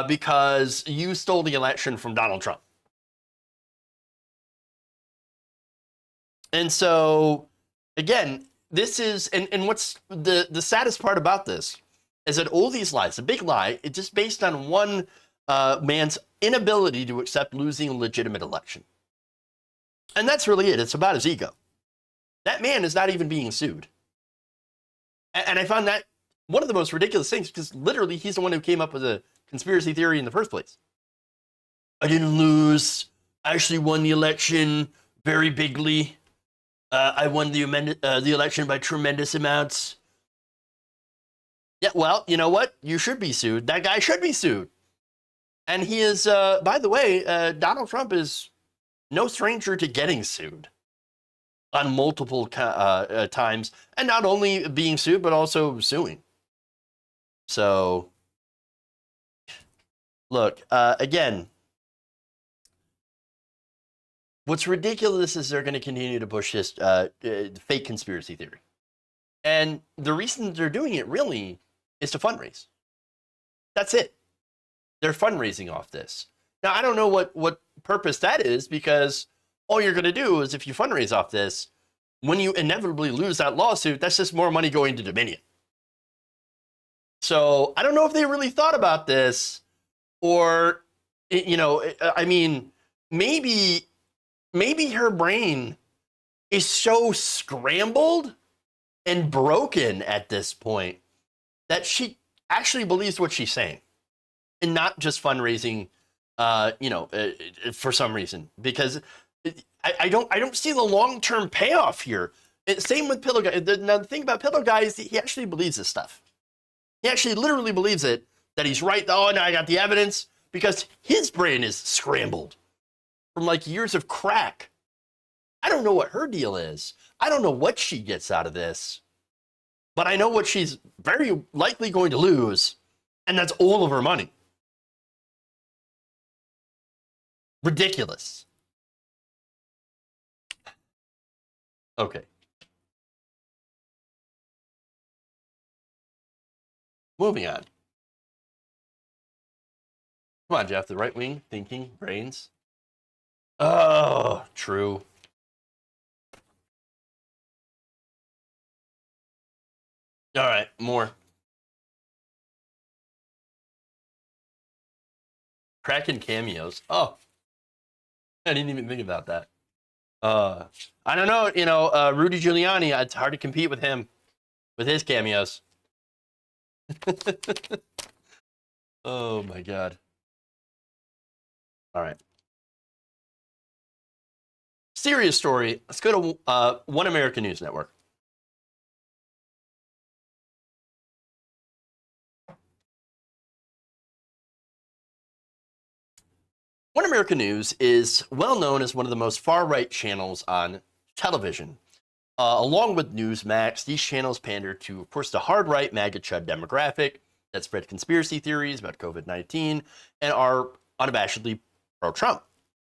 because you stole the election from Donald Trump. And so, again, this is, and what's the saddest part about this is that all these lies, the big lie, it's just based on one man's inability to accept losing a legitimate election. And that's really it. It's about his ego. That man is not even being sued. And I found that one of the most ridiculous things because literally he's the one who came up with a conspiracy theory in the first place. I didn't lose. I actually won the election very bigly. I won the election by tremendous amounts. Yeah, well, you know what? You should be sued. That guy should be sued. And he is, by the way, Donald Trump is no stranger to getting sued on multiple times. And not only being sued, but also suing. So, look, again, what's ridiculous is they're going to continue to push this fake conspiracy theory. And the reason they're doing it really is to fundraise. That's it. They're fundraising off this. Now, I don't know what purpose that is, because all you're going to do is, if you fundraise off this, when you inevitably lose that lawsuit, that's just more money going to Dominion. So I don't know if they really thought about this, or, you know, I mean, maybe her brain is so scrambled and broken at this point that she actually believes what she's saying, and not just fundraising, for some reason, because I don't see the long-term payoff here. Same with Pillow Guy. Now, the thing about Pillow Guy is he actually believes this stuff. He actually literally believes it, that he's right. Oh, now I got the evidence, because his brain is scrambled from like years of crack. I don't know what her deal is. I don't know what she gets out of this, but I know what she's very likely going to lose, and that's all of her money. Ridiculous. Okay. Moving on. Come on, Jeff, the right wing thinking brains. Oh, true. All right, more. Kraken cameos. Oh, I didn't even think about that. I don't know, Rudy Giuliani, it's hard to compete with him, with his cameos. Oh my God. All right. Serious story. Let's go to One American News Network. One American News is well known as one of the most far-right channels on television. Along with Newsmax, these channels pander to, of course, the hard-right MAGA chud demographic that spread conspiracy theories about COVID-19 and are unabashedly pro-Trump.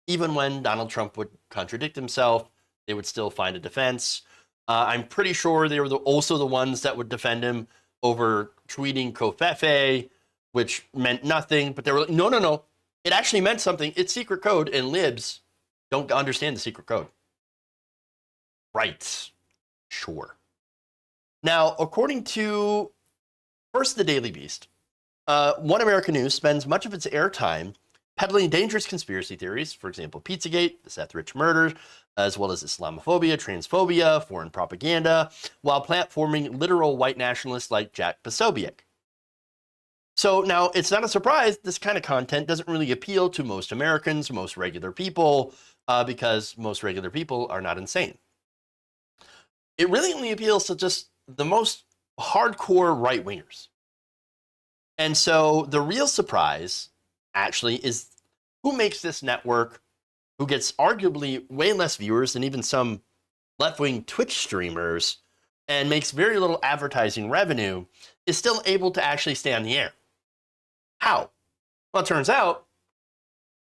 Even when Donald Trump would contradict himself, they would still find a defense. I'm pretty sure they were also the ones that would defend him over tweeting Covfefe, which meant nothing, but they were like, no. It actually meant something. It's secret code, and libs don't understand the secret code. Right. Sure. Now, according to first the Daily Beast, One American News spends much of its airtime peddling dangerous conspiracy theories, for example, Pizzagate, the Seth Rich murders, as well as Islamophobia, transphobia, foreign propaganda, while platforming literal white nationalists like Jack Posobiec. So now, it's not a surprise this kind of content doesn't really appeal to most Americans, most regular people, because most regular people are not insane. It really only appeals to just the most hardcore right-wingers. And so the real surprise, actually, is who makes this network, who gets arguably way less viewers than even some left-wing Twitch streamers, and makes very little advertising revenue, is still able to actually stay on the air. How? Well, it turns out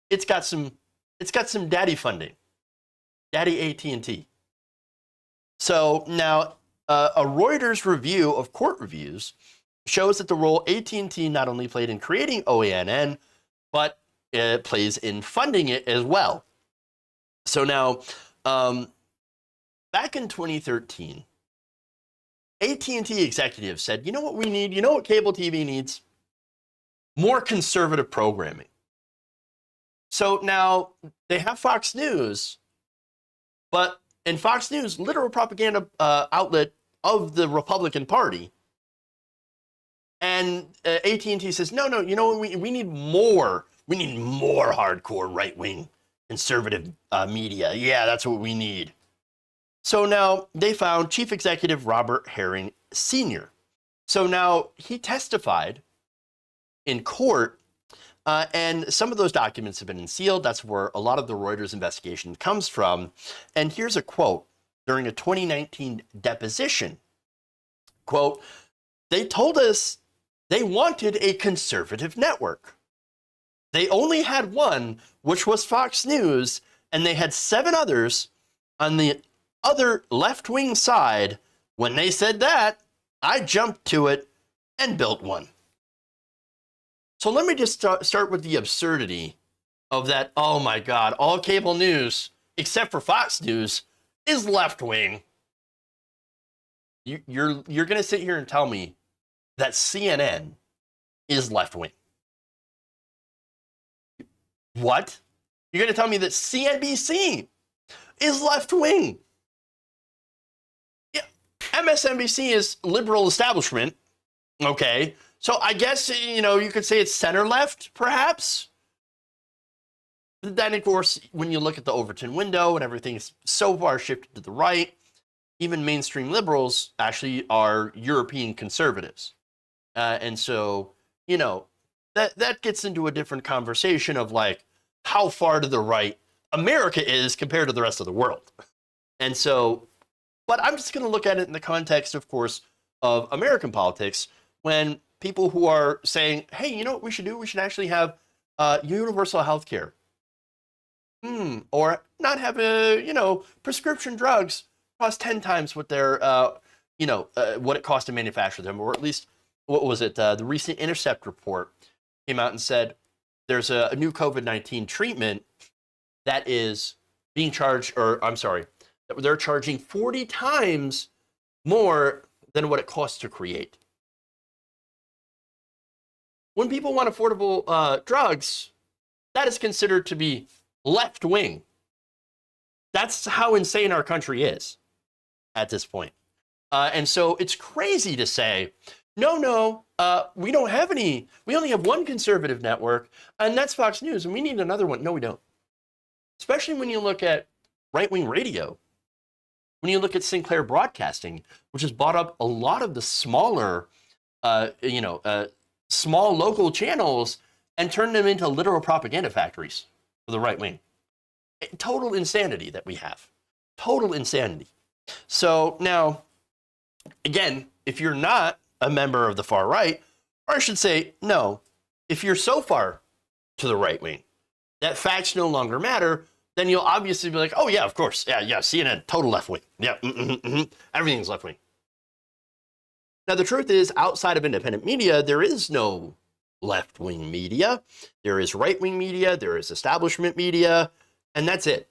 it's got some daddy funding, daddy AT&T. So now a Reuters review of court reviews shows that the role AT&T not only played in creating OANN, but it plays in funding it as well. So now, back in 2013, AT&T executives said, you know what we need? You know what cable TV needs? More conservative programming. So now they have Fox News, but in Fox News, literal propaganda outlet of the Republican Party, and AT&T says, no, you know, we need more. We need more hardcore right-wing conservative media. Yeah, that's what we need. So now they found Chief Executive Robert Herring Sr. So now he testified in court, and some of those documents have been unsealed. That's where a lot of the Reuters investigation comes from. And here's a quote during a 2019 deposition. Quote, they told us they wanted a conservative network. They only had one, which was Fox News, and they had 7 others on the other left-wing side. When they said that, I jumped to it and built one. So let me just start with the absurdity of that, oh my God, all cable news, except for Fox News, is left-wing. You're going to sit here and tell me that CNN is left-wing. What? You're going to tell me that CNBC is left-wing? Yeah, MSNBC is liberal establishment. Okay, so I guess, you could say it's center-left, perhaps. But then, of course, when you look at the Overton window and everything is so far shifted to the right, even mainstream liberals actually are European conservatives. And so, that gets into a different conversation of like how far to the right America is compared to the rest of the world. And so, but I'm just going to look at it in the context, of course, of American politics, when people who are saying, hey, you know what we should do? We should actually have universal health care. Or not have prescription drugs cost 10 times what they're, what it costs to manufacture them, or at least, what was it? The recent Intercept report came out and said there's a new COVID-19 treatment that is being charged, that they're charging 40 times more than what it costs to create. When people want affordable drugs, that is considered to be left-wing. That's how insane our country is at this point. And so it's crazy to say, no, we don't have any. We only have one conservative network, and that's Fox News, and we need another one. No, we don't. Especially when you look at right-wing radio, when you look at Sinclair Broadcasting, which has bought up a lot of the smaller, small local channels and turned them into literal propaganda factories for the right wing. Total insanity that we have. Total insanity. So now, again, if you're not a member of the far right, or I should say, no, if you're so far to the right wing that facts no longer matter, then you'll obviously be like, oh yeah, of course, yeah, CNN, total left wing. Yeah, everything's left wing. Now, the truth is, outside of independent media, there is no left-wing media. There is right-wing media. There is establishment media, and that's it.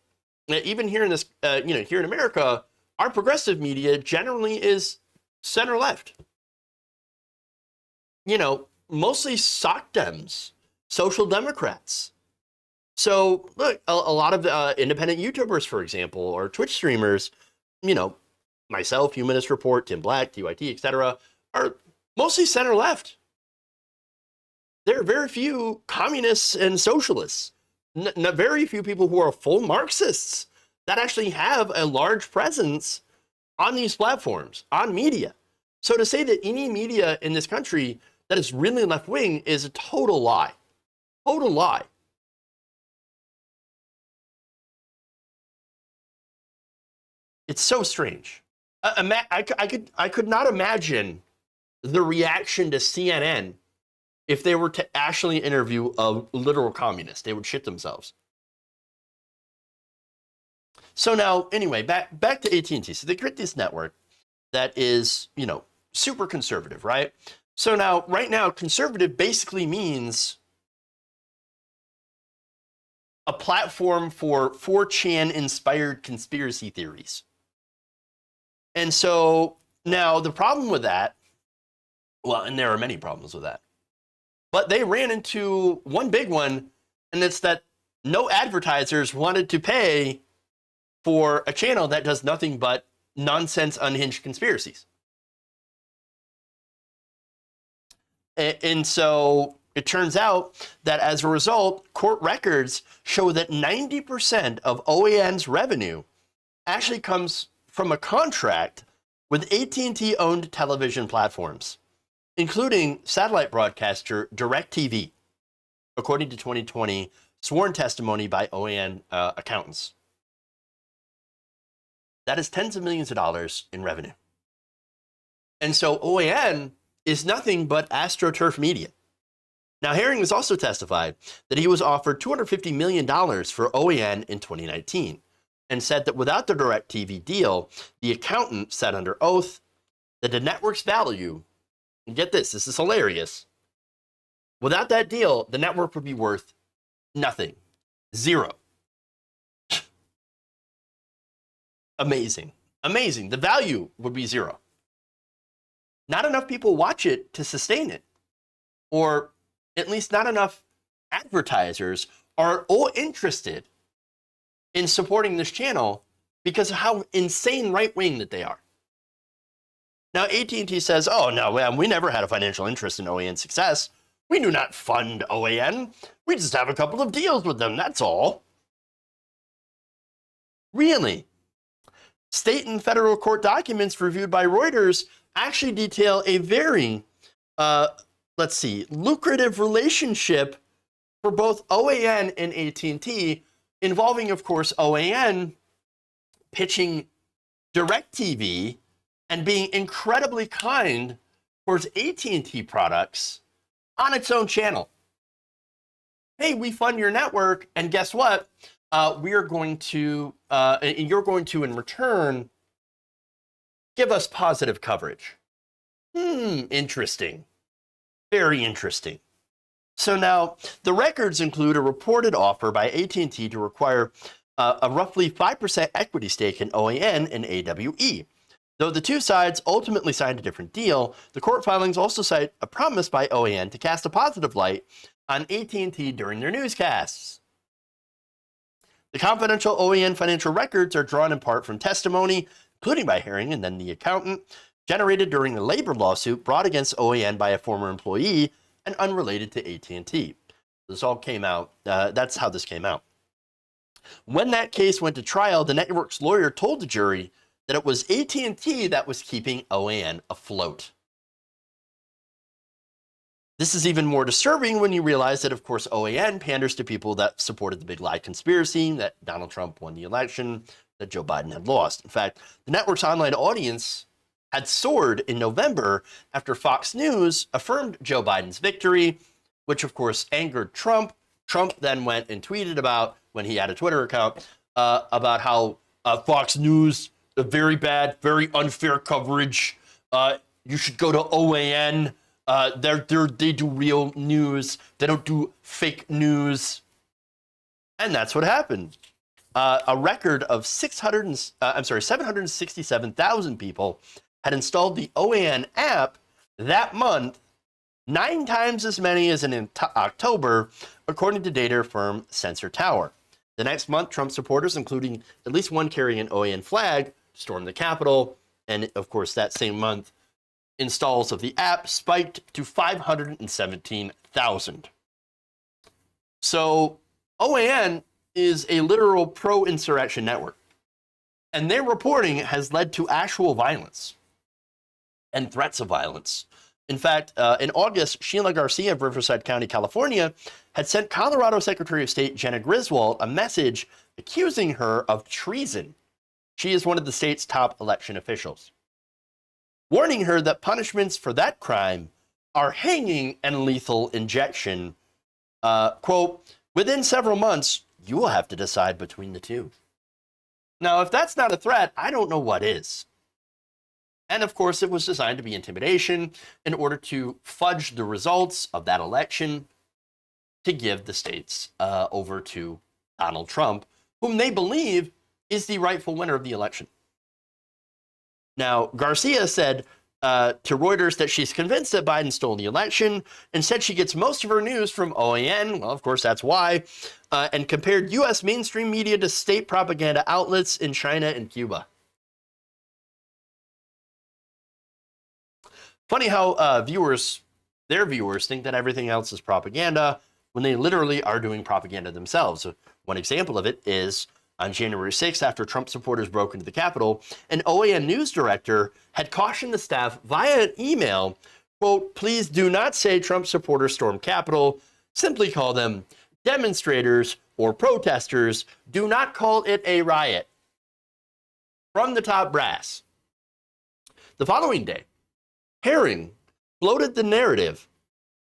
Now, even here in this, here in America, our progressive media generally is center-left. Mostly sock Dems, social Democrats. So, look, a lot of independent YouTubers, for example, or Twitch streamers, myself, Humanist Report, Tim Black, TYT, etc., are mostly center-left. There are very few communists and socialists, very few people who are full Marxists that actually have a large presence on these platforms, on media. So to say that any media in this country that is really left-wing is a total lie. Total lie. It's so strange. I could not imagine the reaction to CNN if they were to actually interview a literal communist. They would shit themselves. So now, anyway, back to AT&T. So they create this network that is, super conservative, right? So now, right now, conservative basically means a platform for 4chan-inspired conspiracy theories. And so now the problem with that, well, and there are many problems with that, but they ran into one big one, and it's that no advertisers wanted to pay for a channel that does nothing but nonsense, unhinged conspiracies. And so it turns out that as a result, court records show that 90% of OANN's revenue actually comes from a contract with AT&T owned television platforms, including satellite broadcaster DirecTV, according to 2020 sworn testimony by OANN accountants. That is tens of millions of dollars in revenue. And so OANN is nothing but AstroTurf Media. Now, Herring has also testified that he was offered $250 million for OANN in 2019 and said that without the DirecTV deal, the accountant said under oath that the network's value, and get this is hilarious, without that deal, the network would be worth nothing. Zero. Amazing. Amazing. The value would be zero. Not enough people watch it to sustain it. Or at least not enough advertisers are all interested in supporting this channel because of how insane right-wing that they are. Now, AT&T says, oh, no, we never had a financial interest in OAN's success. We do not fund OAN. We just have a couple of deals with them, that's all. Really? State and federal court documents reviewed by Reuters actually detail a very, lucrative relationship for both OAN and AT&T, involving, of course, OAN pitching DirecTV and being incredibly kind towards AT&T products on its own channel. Hey, we fund your network, and guess what? You're going to, in return, give us positive coverage. Interesting. Very interesting. So now, the records include a reported offer by AT&T to require a roughly 5% equity stake in OAN and AWE. Though the two sides ultimately signed a different deal, the court filings also cite a promise by OAN to cast a positive light on AT&T during their newscasts. The confidential OAN financial records are drawn in part from testimony, including by Herring and then the accountant, generated during a labor lawsuit brought against OAN by a former employee and unrelated to AT&T. This all came out, that's how this came out. When that case went to trial, the network's lawyer told the jury that it was AT&T that was keeping OAN afloat. This is even more disturbing when you realize that, of course, OAN panders to people that supported the big lie conspiracy, that Donald Trump won the election, that Joe Biden had lost. In fact, the network's online audience had soared in November after Fox News affirmed Joe Biden's victory, which, of course, angered Trump. Trump then went and tweeted about, when he had a Twitter account, about how Fox News, very bad, very unfair coverage. You should go to OAN. They do real news. They don't do fake news. And that's what happened. A record of 767,000 people had installed the OAN app that month, 9 times as many as in October, according to data firm Sensor Tower. The next month, Trump supporters, including at least one carrying an OAN flag, stormed the Capitol, and of course that same month, installs of the app spiked to 517,000. So OAN is a literal pro-insurrection network, and their reporting has led to actual violence and threats of violence. In fact, in August, Sheila Garcia of Riverside County, California, had sent Colorado Secretary of State Jenna Griswold a message accusing her of treason. She is one of the state's top election officials, warning her that punishments for that crime are hanging and lethal injection. Quote, within several months, you will have to decide between the two. Now, if that's not a threat, I don't know what is. And of course, it was designed to be intimidation in order to fudge the results of that election to give the states over to Donald Trump, whom they believe is the rightful winner of the election. Now, Garcia said to Reuters that she's convinced that Biden stole the election and said she gets most of her news from OAN. Well, of course, that's why. And compared U.S. mainstream media to state propaganda outlets in China and Cuba. Funny how their viewers think that everything else is propaganda when they literally are doing propaganda themselves. One example of it is on January 6th, after Trump supporters broke into the Capitol, an OAN news director had cautioned the staff via an email, quote, please do not say Trump supporters stormed Capitol. Simply call them demonstrators or protesters. Do not call it a riot. From the top brass. The following day, Herring floated the narrative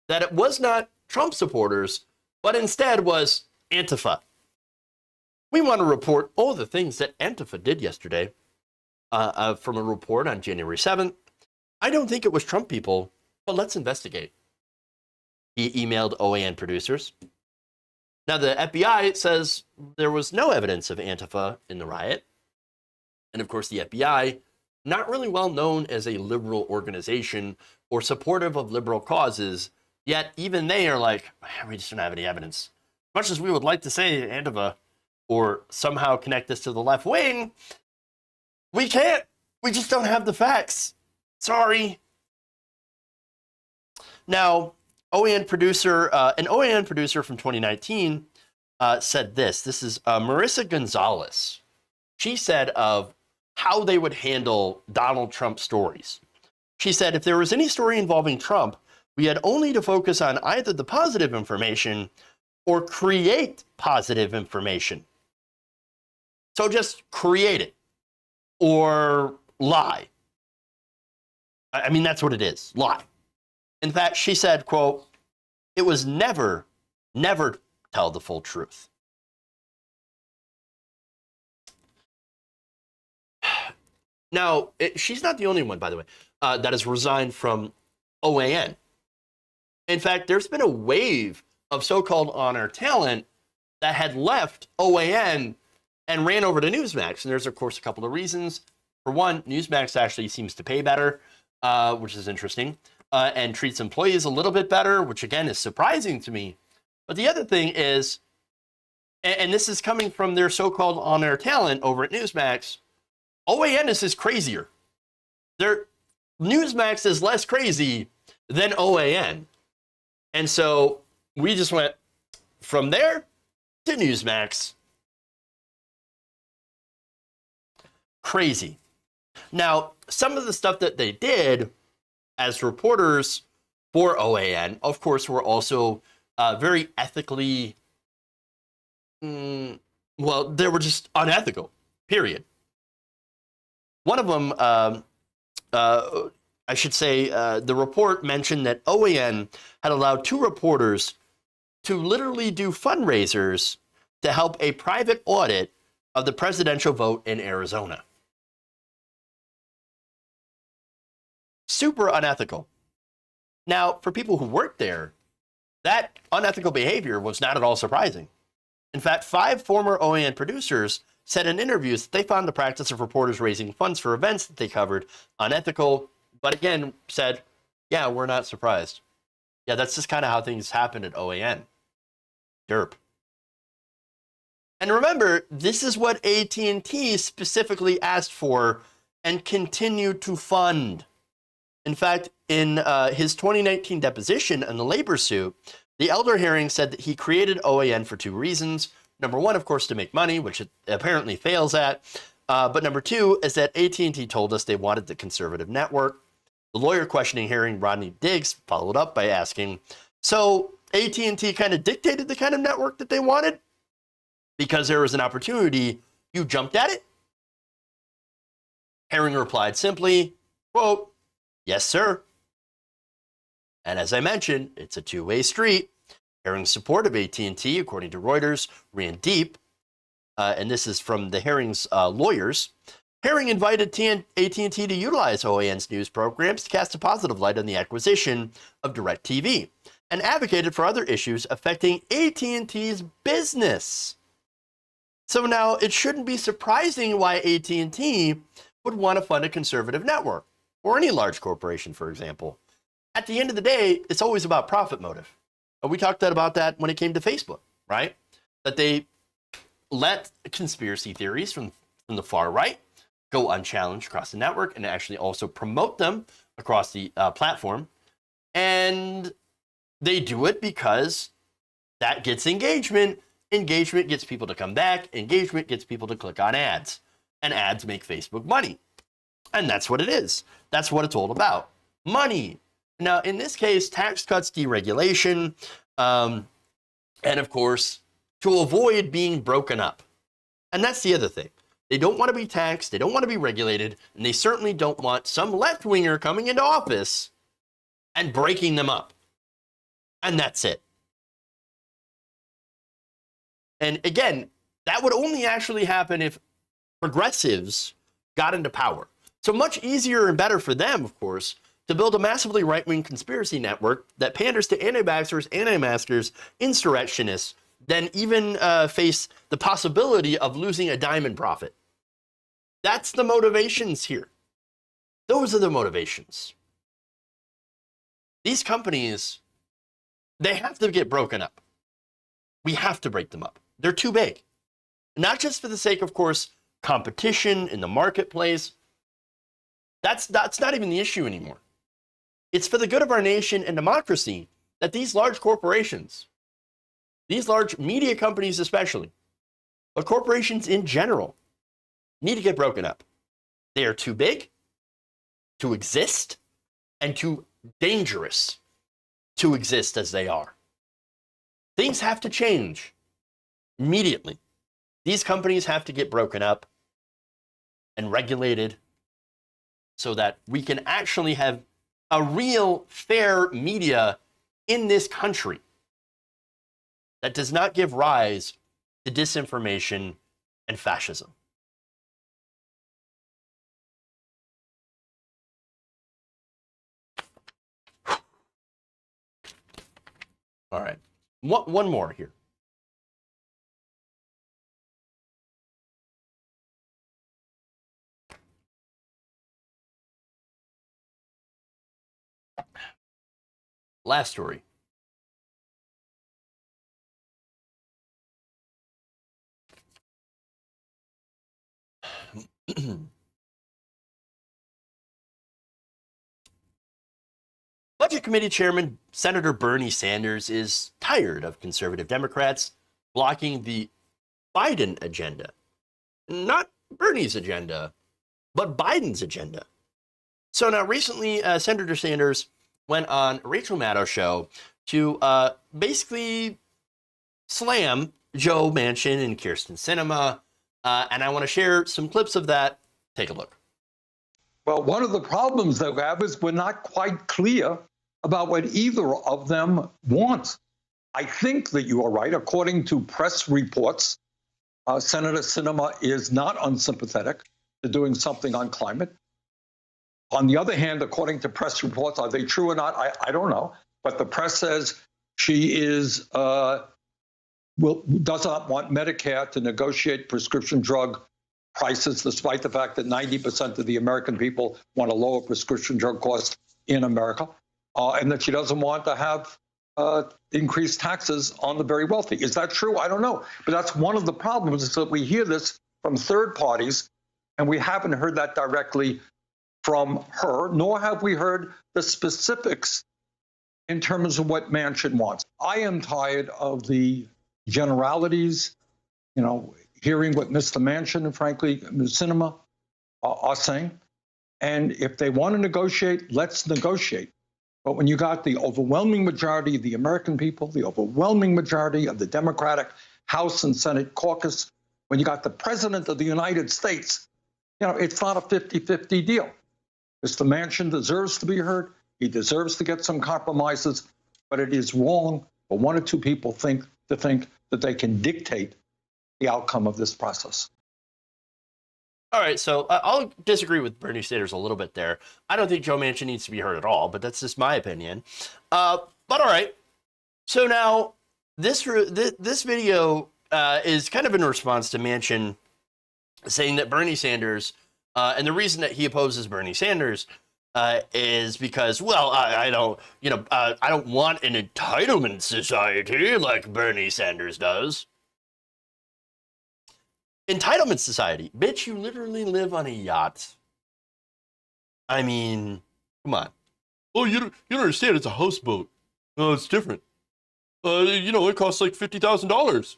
that it was not Trump supporters, but instead was Antifa. We want to report all the things that Antifa did yesterday from a report on January 7th. I don't think it was Trump people, but let's investigate. He emailed OAN producers. Now, the FBI says there was no evidence of Antifa in the riot. And of course, the FBI, not really well known as a liberal organization or supportive of liberal causes, yet even they are like, we just don't have any evidence. As much as we would like to say Antifa or somehow connect this to the left wing, we can't. We just don't have the facts. Sorry. Now, an OANN producer from 2019 said this. This is Marissa Gonzalez. She said of how they would handle Donald Trump stories. She said, if there was any story involving Trump, we had only to focus on either the positive information or create positive information. So just create it or lie. I mean, that's what it is, lie. In fact, she said, quote, it was never tell the full truth. Now, she's not the only one, by the way, that has resigned from OANN. In fact, there's been a wave of so-called on-air talent that had left OANN and ran over to Newsmax. And there's, of course, a couple of reasons. For one, Newsmax actually seems to pay better, which is interesting, and treats employees a little bit better, which, again, is surprising to me. But the other thing is, and this is coming from their so-called on-air talent over at Newsmax, OANN is crazier. Newsmax is less crazy than OANN. And so we just went from there to Newsmax. Crazy. Now, some of the stuff that they did as reporters for OANN, of course, were also very ethically, well, they were just unethical, period. One of them, I should say, the report mentioned that OANN had allowed 2 reporters to literally do fundraisers to help a private audit of the presidential vote in Arizona. Super unethical. Now, for people who worked there, that unethical behavior was not at all surprising. In fact, 5 former OANN producers said in interviews that they found the practice of reporters raising funds for events that they covered unethical, but again said, yeah, we're not surprised. Yeah, that's just kind of how things happen at OANN. Derp. And remember, this is what AT&T specifically asked for and continued to fund. In fact, in his 2019 deposition in the labor suit, the elder hearing said that he created OANN for 2 reasons. Number 1, of course, to make money, which it apparently fails at. But number 2 is that AT&T told us they wanted the conservative network. The lawyer questioning hearing, Rodney Diggs, followed up by asking, so AT&T kind of dictated the kind of network that they wanted? Because there was an opportunity, you jumped at it? Herring replied simply, quote, yes, sir. And as I mentioned, it's a 2-way street. Herring's support of AT&T, according to Reuters, ran deep. And this is from the Herring's lawyers. Herring invited AT&T to utilize OANN's news programs to cast a positive light on the acquisition of DirecTV and advocated for other issues affecting AT&T's business. So now it shouldn't be surprising why AT&T would want to fund a conservative network or any large corporation, for example. At the end of the day, it's always about profit motive. We talked about that when it came to Facebook, right? That they let conspiracy theories from the far right go unchallenged across the network and actually also promote them across the platform. And they do it because that gets engagement. Engagement gets people to come back. Engagement gets people to click on ads. And ads make Facebook money. And that's what it is. That's what it's all about. Money. Now, in this case, tax cuts, deregulation, and of course, to avoid being broken up. And that's the other thing. They don't want to be taxed, they don't want to be regulated, and they certainly don't want some left-winger coming into office and breaking them up. And that's it. And again, that would only actually happen if progressives got into power. So much easier and better for them, of course, to build a massively right-wing conspiracy network that panders to anti-vaxxers, anti-maskers, insurrectionists, than even face the possibility of losing a dime in profit. That's the motivations here. Those are the motivations. These companies, they have to get broken up. We have to break them up. They're too big. Not just for the sake, of course, competition in the marketplace. That's not even the issue anymore. It's for the good of our nation and democracy that these large corporations, these large media companies especially, but corporations in general, need to get broken up. They are too big to exist and too dangerous to exist as they are. Things have to change immediately. These companies have to get broken up and regulated so that we can actually have a real fair media in this country that does not give rise to disinformation and fascism. All right, one more here. Last story. Budget Committee Chairman Senator Bernie Sanders is tired of conservative Democrats blocking the Biden agenda. Not Bernie's agenda, but Biden's agenda. So now recently, Senator Sanders went on Rachel Maddow's show to basically slam Joe Manchin and Kyrsten Sinema. And I want to share some clips of that. Take a look. Well, one of the problems that we have is we're not quite clear about what either of them wants. I think that you are right. According to press reports, Senator Sinema is not unsympathetic to doing something on climate. On the other hand, according to press reports, are they true or not? I don't know. But the press says she is does not want Medicare to negotiate prescription drug prices, despite the fact that 90% of the American people want to lower prescription drug costs in America, and that she doesn't want to have increased taxes on the very wealthy. Is that true? I don't know. But that's one of the problems, is that we hear this from third parties, and we haven't heard that directly from her, nor have we heard the specifics in terms of what Manchin wants. I am tired of the generalities, hearing what Mr. Manchin and, frankly, Ms. Sinema are saying. And if they want to negotiate, let's negotiate. But when you got the overwhelming majority of the American people, the overwhelming majority of the Democratic House and Senate caucus, when you got the President of the United States, it's not a 50-50 deal. Mr. Manchin deserves to be heard. He deserves to get some compromises, but it is wrong for one or two people to think that they can dictate the outcome of this process. All right, so I'll disagree with Bernie Sanders a little bit there. I don't think Joe Manchin needs to be heard at all, but that's just my opinion. But all right, so now this video is kind of in response to Manchin saying that Bernie Sanders, and the reason that he opposes Bernie Sanders is because, well, I don't want an entitlement society like Bernie Sanders does. Entitlement society. Bitch, you literally live on a yacht. I mean, come on. Oh, you don't understand. It's a houseboat. Oh, it's different. It costs like $50,000.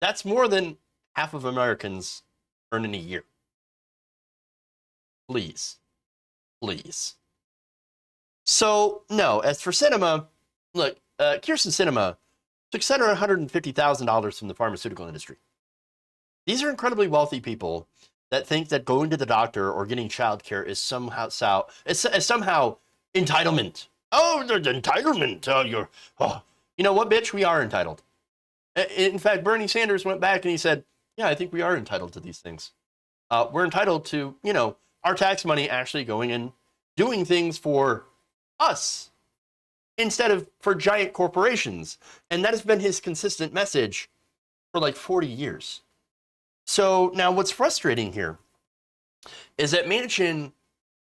That's more than half of Americans earn in a year. Please. So, no, as for Sinema, look, Kyrsten Sinema took $750,000 from the pharmaceutical industry. These are incredibly wealthy people that think that going to the doctor or getting childcare is somehow entitlement. Oh, there's entitlement. You know what, bitch? We are entitled. In fact, Bernie Sanders went back and he said, yeah, I think we are entitled to these things. We're entitled to, our tax money actually going and doing things for us. instead of for giant corporations. And that has been his consistent message for like 40 years. So now what's frustrating here is that Manchin,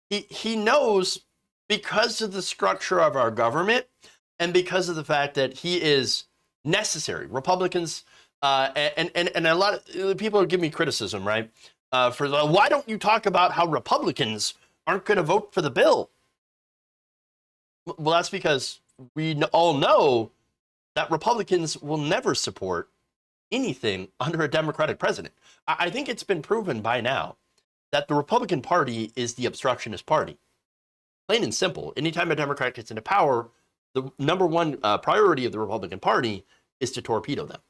he knows, because of the structure of our government and because of the fact that he is necessary. Republicans and a lot of people give me criticism, right? Why don't you talk about how Republicans aren't going to vote for the bill? Well, that's because we all know that Republicans will never support anything under a Democratic president. I think it's been proven by now that the Republican Party is the obstructionist party. Plain and simple. Anytime a Democrat gets into power, the number one priority of the Republican Party is to torpedo them.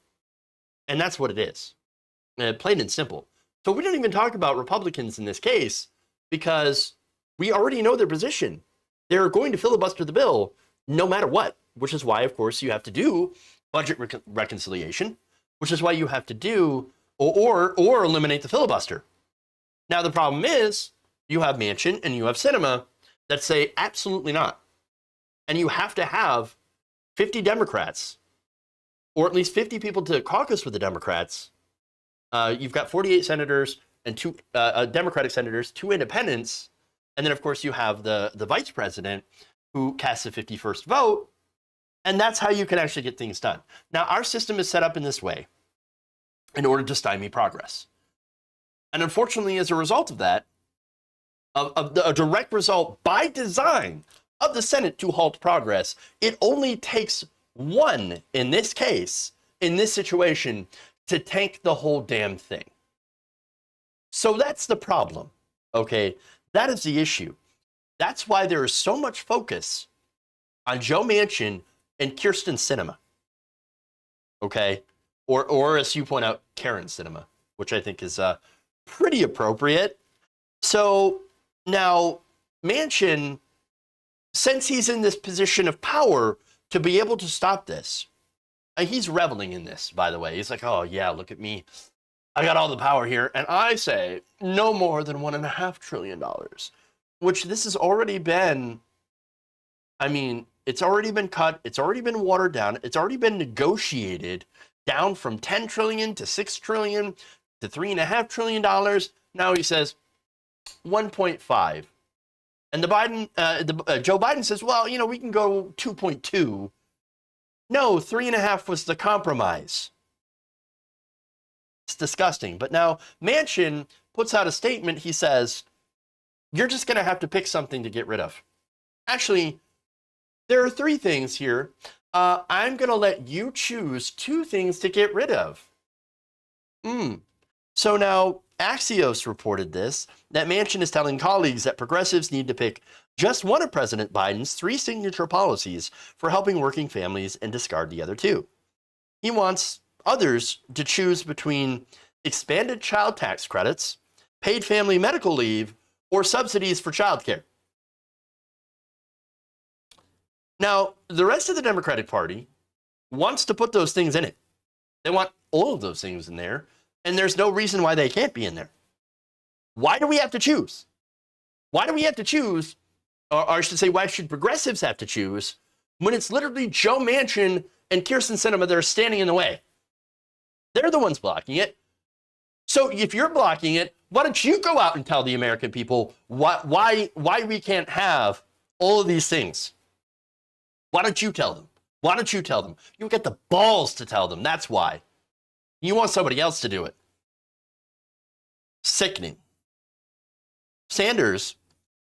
And that's what it is. Plain and simple. So we don't even talk about Republicans in this case because we already know their position. They're going to filibuster the bill no matter what, which is why, of course, you have to do budget reconciliation, which is why you have to do or eliminate the filibuster. Now, the problem is you have Manchin and you have Sinema that say absolutely not. And you have to have 50 Democrats, or at least 50 people to caucus with the Democrats. You've got 48 senators and 2 Democratic senators, 2 independents. And then, of course, you have the vice president who casts the 51st vote. And that's how you can actually get things done. Now, our system is set up in this way in order to stymie progress. And unfortunately, as a result of that, a direct result by design of the Senate to halt progress, it only takes one, in this case, in this situation, to tank the whole damn thing. So that's the problem, okay? That is the issue. That's why there is so much focus on Joe Manchin and Kyrsten Sinema, okay? Or as you point out, Karen Sinema, which I think is pretty appropriate. So now Manchin, since he's in this position of power to be able to stop this, and he's reveling in this, by the way. He's like, oh yeah, look at me. I got all the power here. And I say no more than $1.5 trillion, which this has already been, I mean, it's already been cut. It's already been watered down. It's already been negotiated down from 10 trillion to 6 trillion to $3.5 trillion. Now he says 1.5. And Joe Biden says, well, you know, we can go 2.2. No, 3.5 was the compromise. It's disgusting. But now Manchin puts out a statement. He says, you're just going to have to pick something to get rid of. Actually, there are 3 things here. I'm going to let you choose 2 things to get rid of. So now Axios reported this, that Manchin is telling colleagues that progressives need to pick just one of President Biden's 3 signature policies for helping working families and discard the other 2. He wants others to choose between expanded child tax credits, paid family medical leave, or subsidies for childcare. Now, the rest of the Democratic Party wants to put those things in it. They want all of those things in there, and there's no reason why they can't be in there. Why do we have to choose? Why do we have to choose, or I should say, why should progressives have to choose when it's literally Joe Manchin and Kyrsten Sinema that are standing in the way? They're the ones blocking it. So if you're blocking it, why don't you go out and tell the American people why we can't have all of these things? Why don't you tell them? Why don't you tell them? You get the balls to tell them. That's why. You want somebody else to do it. Sickening. Sanders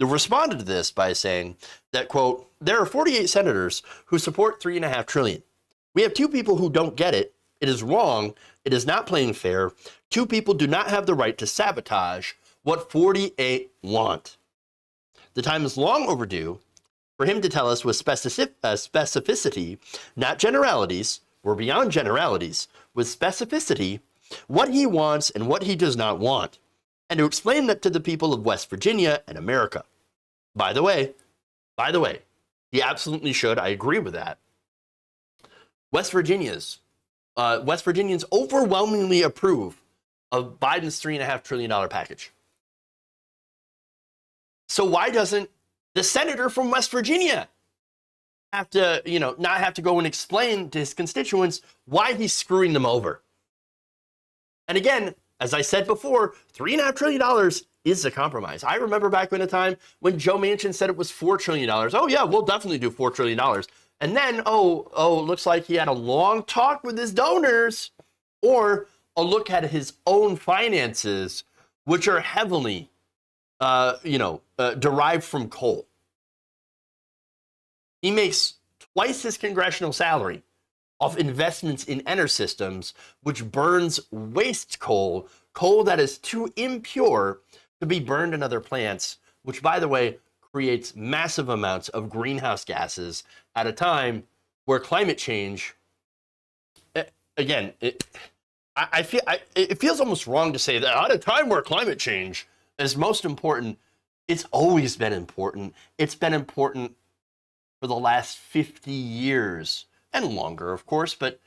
responded to this by saying that, quote, there are 48 senators who support $3.5 trillion. We have 2 people who don't get it. It is wrong. It is not playing fair. 2 people do not have the right to sabotage what 48 want. The time is long overdue for him to tell us with specificity, not generalities, we're beyond generalities, with specificity, what he wants and what he does not want, and to explain that to the people of West Virginia and America. By the way, he absolutely should. I agree with that. West Virginians overwhelmingly approve of Biden's $3.5 trillion package. So why doesn't the senator from West Virginia have to, not have to go and explain to his constituents why he's screwing them over. And again, as I said before, $3.5 trillion is a compromise. I remember back in a time when Joe Manchin said it was $4 trillion. Oh yeah, we'll definitely do $4 trillion. And then, looks like he had a long talk with his donors, or a look at his own finances, which are heavily, derived from coal. He makes twice his congressional salary off investments in Enersystems, which burns waste coal that is too impure to be burned in other plants, which, by the way, creates massive amounts of greenhouse gases at a time where climate change, again, it feels almost wrong to say that at a time where climate change is most important. It's always been important. It's been important for the last 50 years and longer, of course, but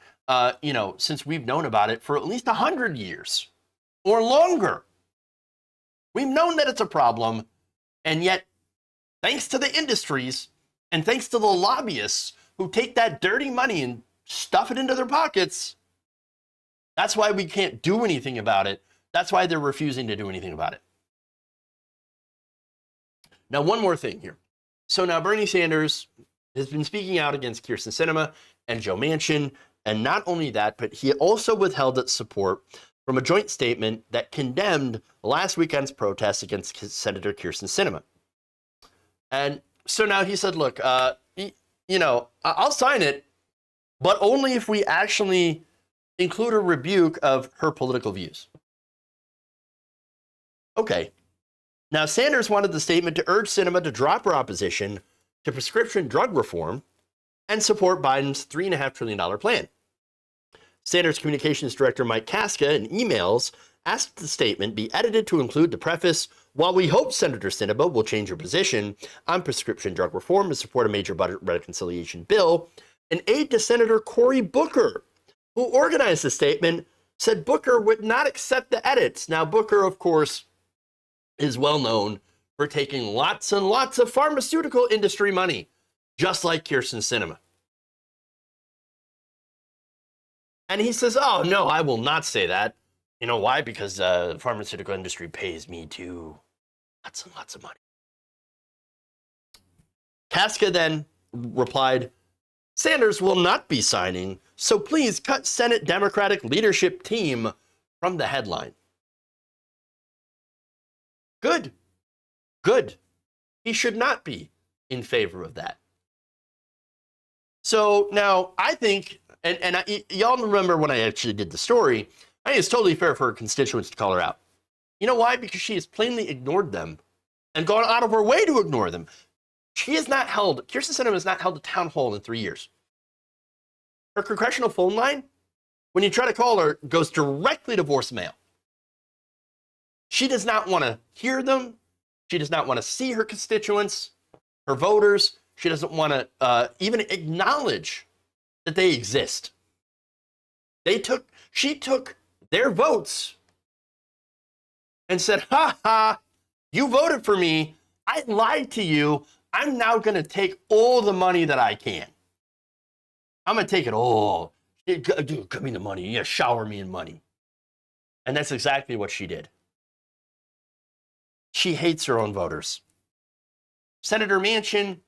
since we've known about it for at least 100 years or longer. We've known that it's a problem, and yet, thanks to the industries and thanks to the lobbyists who take that dirty money and stuff it into their pockets, that's why we can't do anything about it. That's why they're refusing to do anything about it. Now, one more thing here. So now Bernie Sanders has been speaking out against Kyrsten Sinema and Joe Manchin, and not only that, but he also withheld its support from a joint statement that condemned last weekend's protests against Senator Kyrsten Sinema. And so now he said, look, I'll sign it, but only if we actually include a rebuke of her political views. Okay. Now, Sanders wanted the statement to urge Sinema to drop her opposition to prescription drug reform and support Biden's $3.5 trillion plan. Sanders Communications Director Mike Kaska, in emails, asked the statement be edited to include the preface, while we hope Senator Sinema will change her position on prescription drug reform to support a major budget reconciliation bill, an aide to Senator Cory Booker, who organized the statement, said Booker would not accept the edits. Now, Booker, of course, is well known for taking lots and lots of pharmaceutical industry money, just like Kyrsten Sinema. And he says, oh, no, I will not say that. You know why? Because the pharmaceutical industry pays me too. Lots and lots of money. Kaska then replied, Sanders will not be signing, so please cut Senate Democratic leadership team from the headline. Good. Good. He should not be in favor of that. So now I think, y'all remember when I actually did the story, I think it's totally fair for her constituents to call her out. You know why? Because she has plainly ignored them and gone out of her way to ignore them. Kyrsten Sinema has not held a town hall in 3 years. Her congressional phone line, when you try to call her, goes directly to voicemail. She does not want to hear them. She does not want to see her constituents, her voters. She doesn't want to even acknowledge that they exist. She took their votes and said, ha ha, you voted for me. I lied to you. I'm now going to take all the money that I can. I'm going to take it all. Dude, give me the money. Yeah, shower me in money. And that's exactly what she did. She hates her own voters. Senator Manchin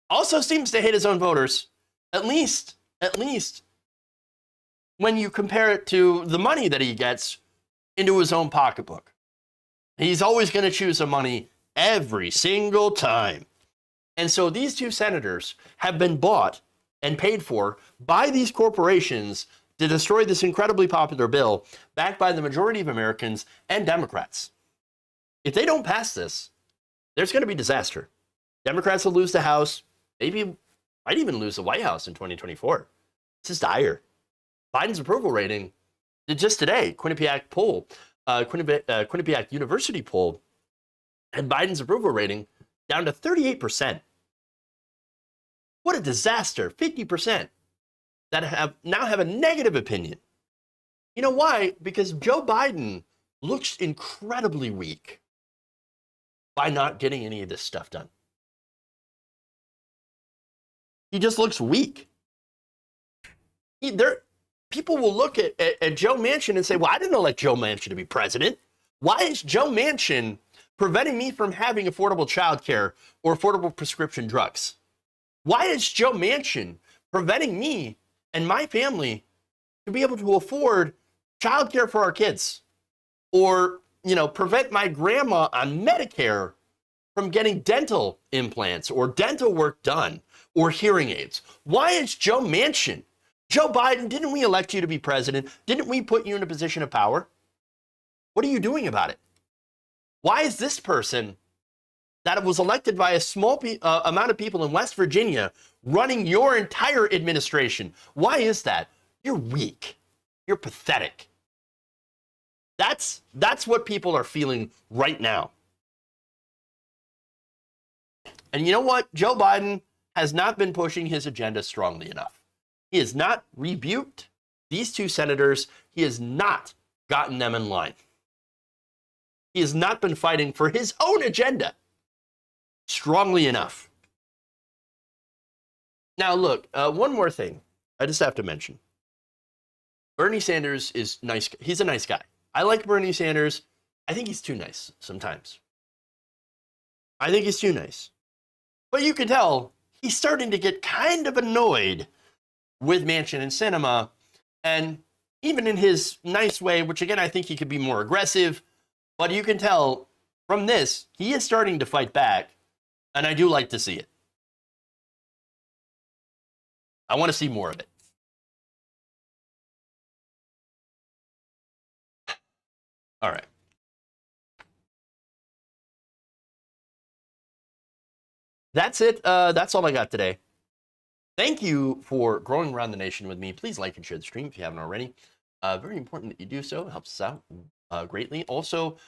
also seems to hate his own voters, at least when you compare it to the money that he gets into his own pocketbook. He's always going to choose the money every single time. And so these two senators have been bought and paid for by these corporations to destroy this incredibly popular bill backed by the majority of Americans and Democrats. If they don't pass this, there's going to be disaster. Democrats will lose the House, maybe might even lose the White House in 2024. This is dire. Biden's approval rating, just today, Quinnipiac University poll, had Biden's approval rating down to 38%. What a disaster. 50% that now have a negative opinion. You know why? Because Joe Biden looks incredibly weak by not getting any of this stuff done. He just looks weak. People will look at Joe Manchin and say, well, I didn't elect Joe Manchin to be president. Why is Joe Manchin preventing me from having affordable child care or affordable prescription drugs? Why is Joe Manchin preventing me and my family to be able to afford child care for our kids? Or, prevent my grandma on Medicare from getting dental implants or dental work done or hearing aids? Why is Joe Manchin? Joe Biden, didn't we elect you to be president? Didn't we put you in a position of power? What are you doing about it? Why is this person that was elected by a small amount of people in West Virginia running your entire administration? Why is that? You're weak. You're pathetic. That's what people are feeling right now. And you know what? Joe Biden has not been pushing his agenda strongly enough. He has not rebuked these two senators. He has not gotten them in line. He has not been fighting for his own agenda strongly enough. Now, look, one more thing I just have to mention. Bernie Sanders is nice. He's a nice guy. I like Bernie Sanders. I think he's too nice sometimes. I think he's too nice. But you can tell he's starting to get kind of annoyed with Manchin and Sinema, and even in his nice way, which again, I think he could be more aggressive, but you can tell from this, he is starting to fight back, and I do like to see it. I want to see more of it. All right. That's it. That's all I got today. Thank you for growing around the nation with me. Please like and share the stream if you haven't already. Very important that you do so. It helps us out greatly. Also, if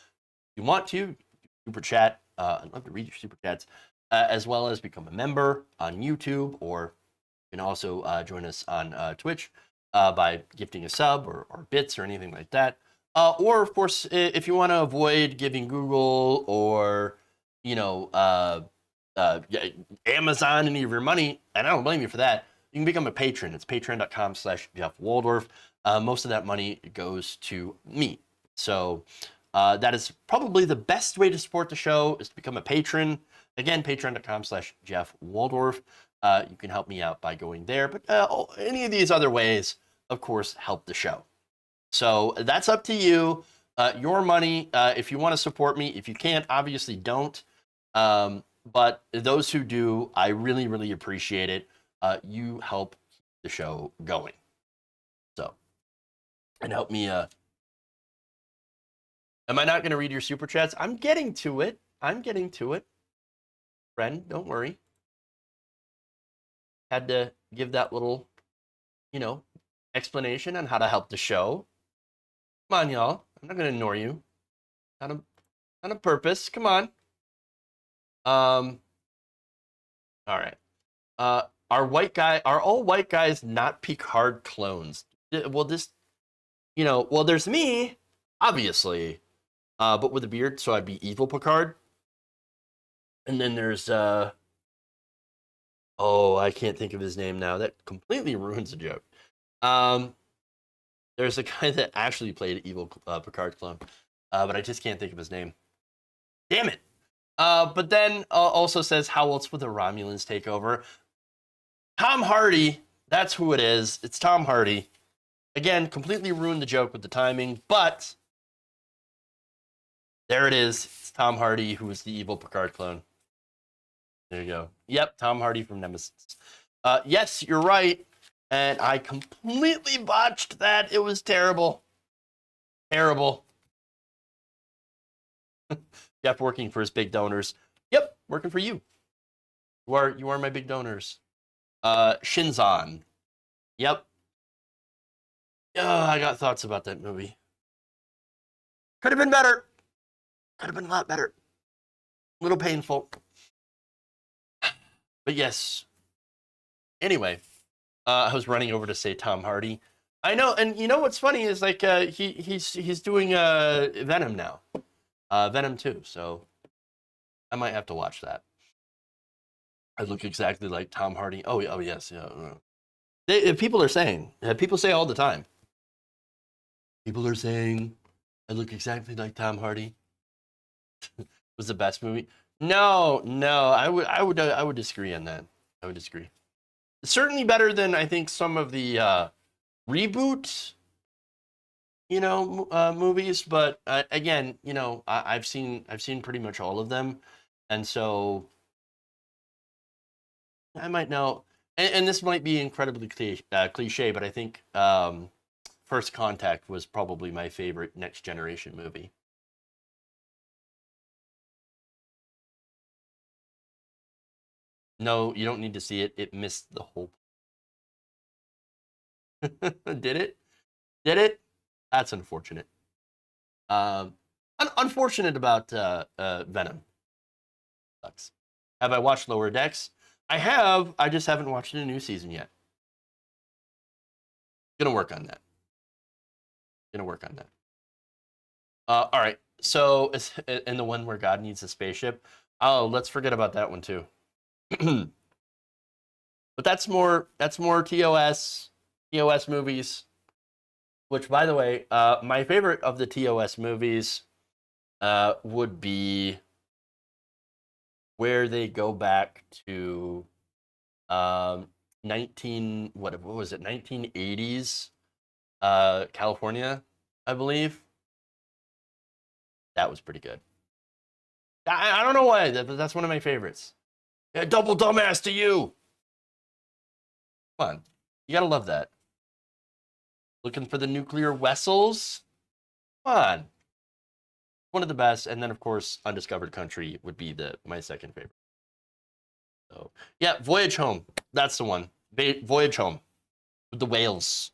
you want to, super chat. I'd love to read your super chats, as well as become a member on YouTube, or you can also join us on Twitch by gifting a sub or bits or anything like that. Or, of course, if you want to avoid giving Google or, Amazon any of your money, and I don't blame you for that, you can become a patron. It's patreon.com/Jeff Waldorf. Most of that money goes to me. So that is probably the best way to support the show, is to become a patron. Again, patreon.com/Jeff Waldorf. You can help me out by going there. But any of these other ways, of course, help the show. So that's up to you. Your money, if you want to support me. If you can't, obviously don't. But those who do, I really, really appreciate it. You help keep the show going. So, and help me. Am I not going to read your super chats? I'm getting to it. Friend, don't worry. Had to give that little, explanation on how to help the show. Come on, y'all. I'm not going to ignore you. Not on purpose. Come on. All right. Are all white guys not Picard clones? Well, there's me, obviously, but with a beard, so I'd be evil Picard. And then there's, I can't think of his name now. That completely ruins the joke. There's a guy that actually played evil Picard clone, but I just can't think of his name. Damn it. But then also says, how else would the Romulans take over? Tom Hardy, that's who it is. It's Tom Hardy. Again, completely ruined the joke with the timing, but there it is. It's Tom Hardy, who is the evil Picard clone. There you go. Yep, Tom Hardy from Nemesis. Yes, you're right. And I completely botched that. It was terrible. Terrible. Jeff working for his big donors. Yep, working for you. You are my big donors. Shinzon. Yep. I got thoughts about that movie. Could have been better. Could have been a lot better. A little painful. But yes. Anyway, I was running over to say Tom Hardy. I know, and you know what's funny is like he's doing Venom now. Venom 2, so I might have to watch that. I look exactly like Tom Hardy. Oh, yes. People are saying, people say all the time. People are saying, I look exactly like Tom Hardy. Was the best movie? No, I would disagree on that. I would disagree. Certainly better than I think some of the reboot, movies. But again, I've seen pretty much all of them, and so I might know. And this might be incredibly cliche, but I think First Contact was probably my favorite Next Generation movie. No, you don't need to see it. It missed the whole. Did it? Did it? That's unfortunate. Unfortunate about Venom. Sucks. Have I watched Lower Decks? I have. I just haven't watched a new season yet. Gonna work on that. All right. So, in the one where God needs a spaceship. Oh, let's forget about that one too. But that's more TOS movies. Which, by the way, my favorite of the TOS movies would be where they go back to 1980s California, I believe. That was pretty good. I don't know why, but that's one of my favorites. Yeah, double dumbass to you. Come on, you gotta love that. Looking for the nuclear vessels? Come on. One of the best, and then of course, Undiscovered Country would be my second favorite. So yeah, Voyage Home. That's the one. Voyage Home with the whales.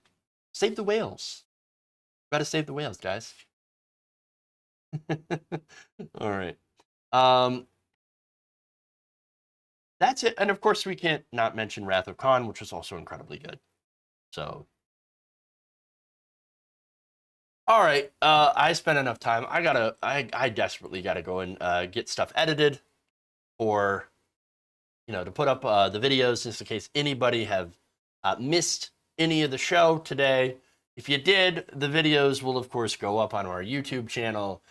Save the whales. Gotta save the whales, guys. All right. That's it. And of course, we can't not mention Wrath of Khan, which was also incredibly good. So, all right. I spent enough time. I desperately gotta go and get stuff edited, or to put up the videos, just in case anybody have missed any of the show today. If you did, the videos will of course go up on our YouTube channel.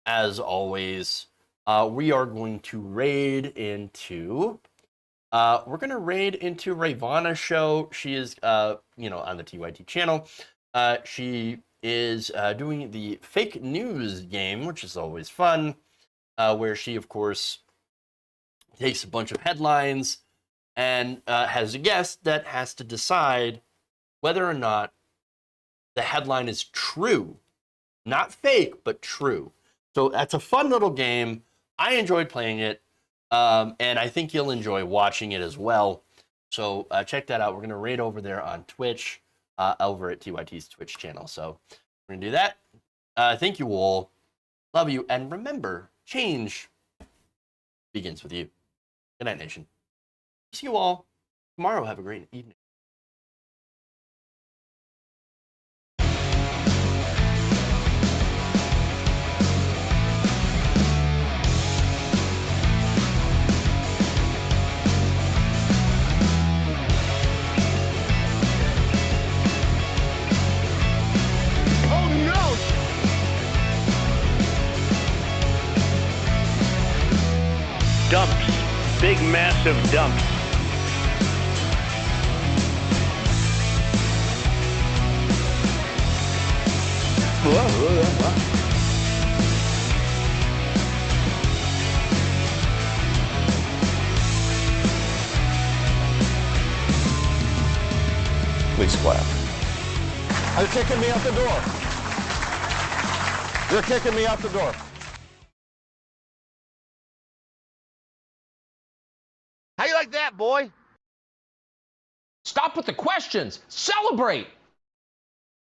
As always, we are going to raid into. We're gonna raid into Ravana's show. She is, on the TYT channel. She is doing the fake news game, which is always fun. Where she, of course, takes a bunch of headlines and has a guest that has to decide whether or not the headline is true, not fake, but true. So that's a fun little game. I enjoyed playing it. And I think you'll enjoy watching it as well. So check that out. We're going to raid over there on Twitch, over at TYT's Twitch channel. So we're going to do that. Thank you all. Love you. And remember, change begins with you. Good night, nation. See you all tomorrow. Have a great evening. Dumps. Big, massive dumps. Please clap. They're kicking me out the door. They're kicking me out the door. How you like that, boy? Stop with the questions. Celebrate.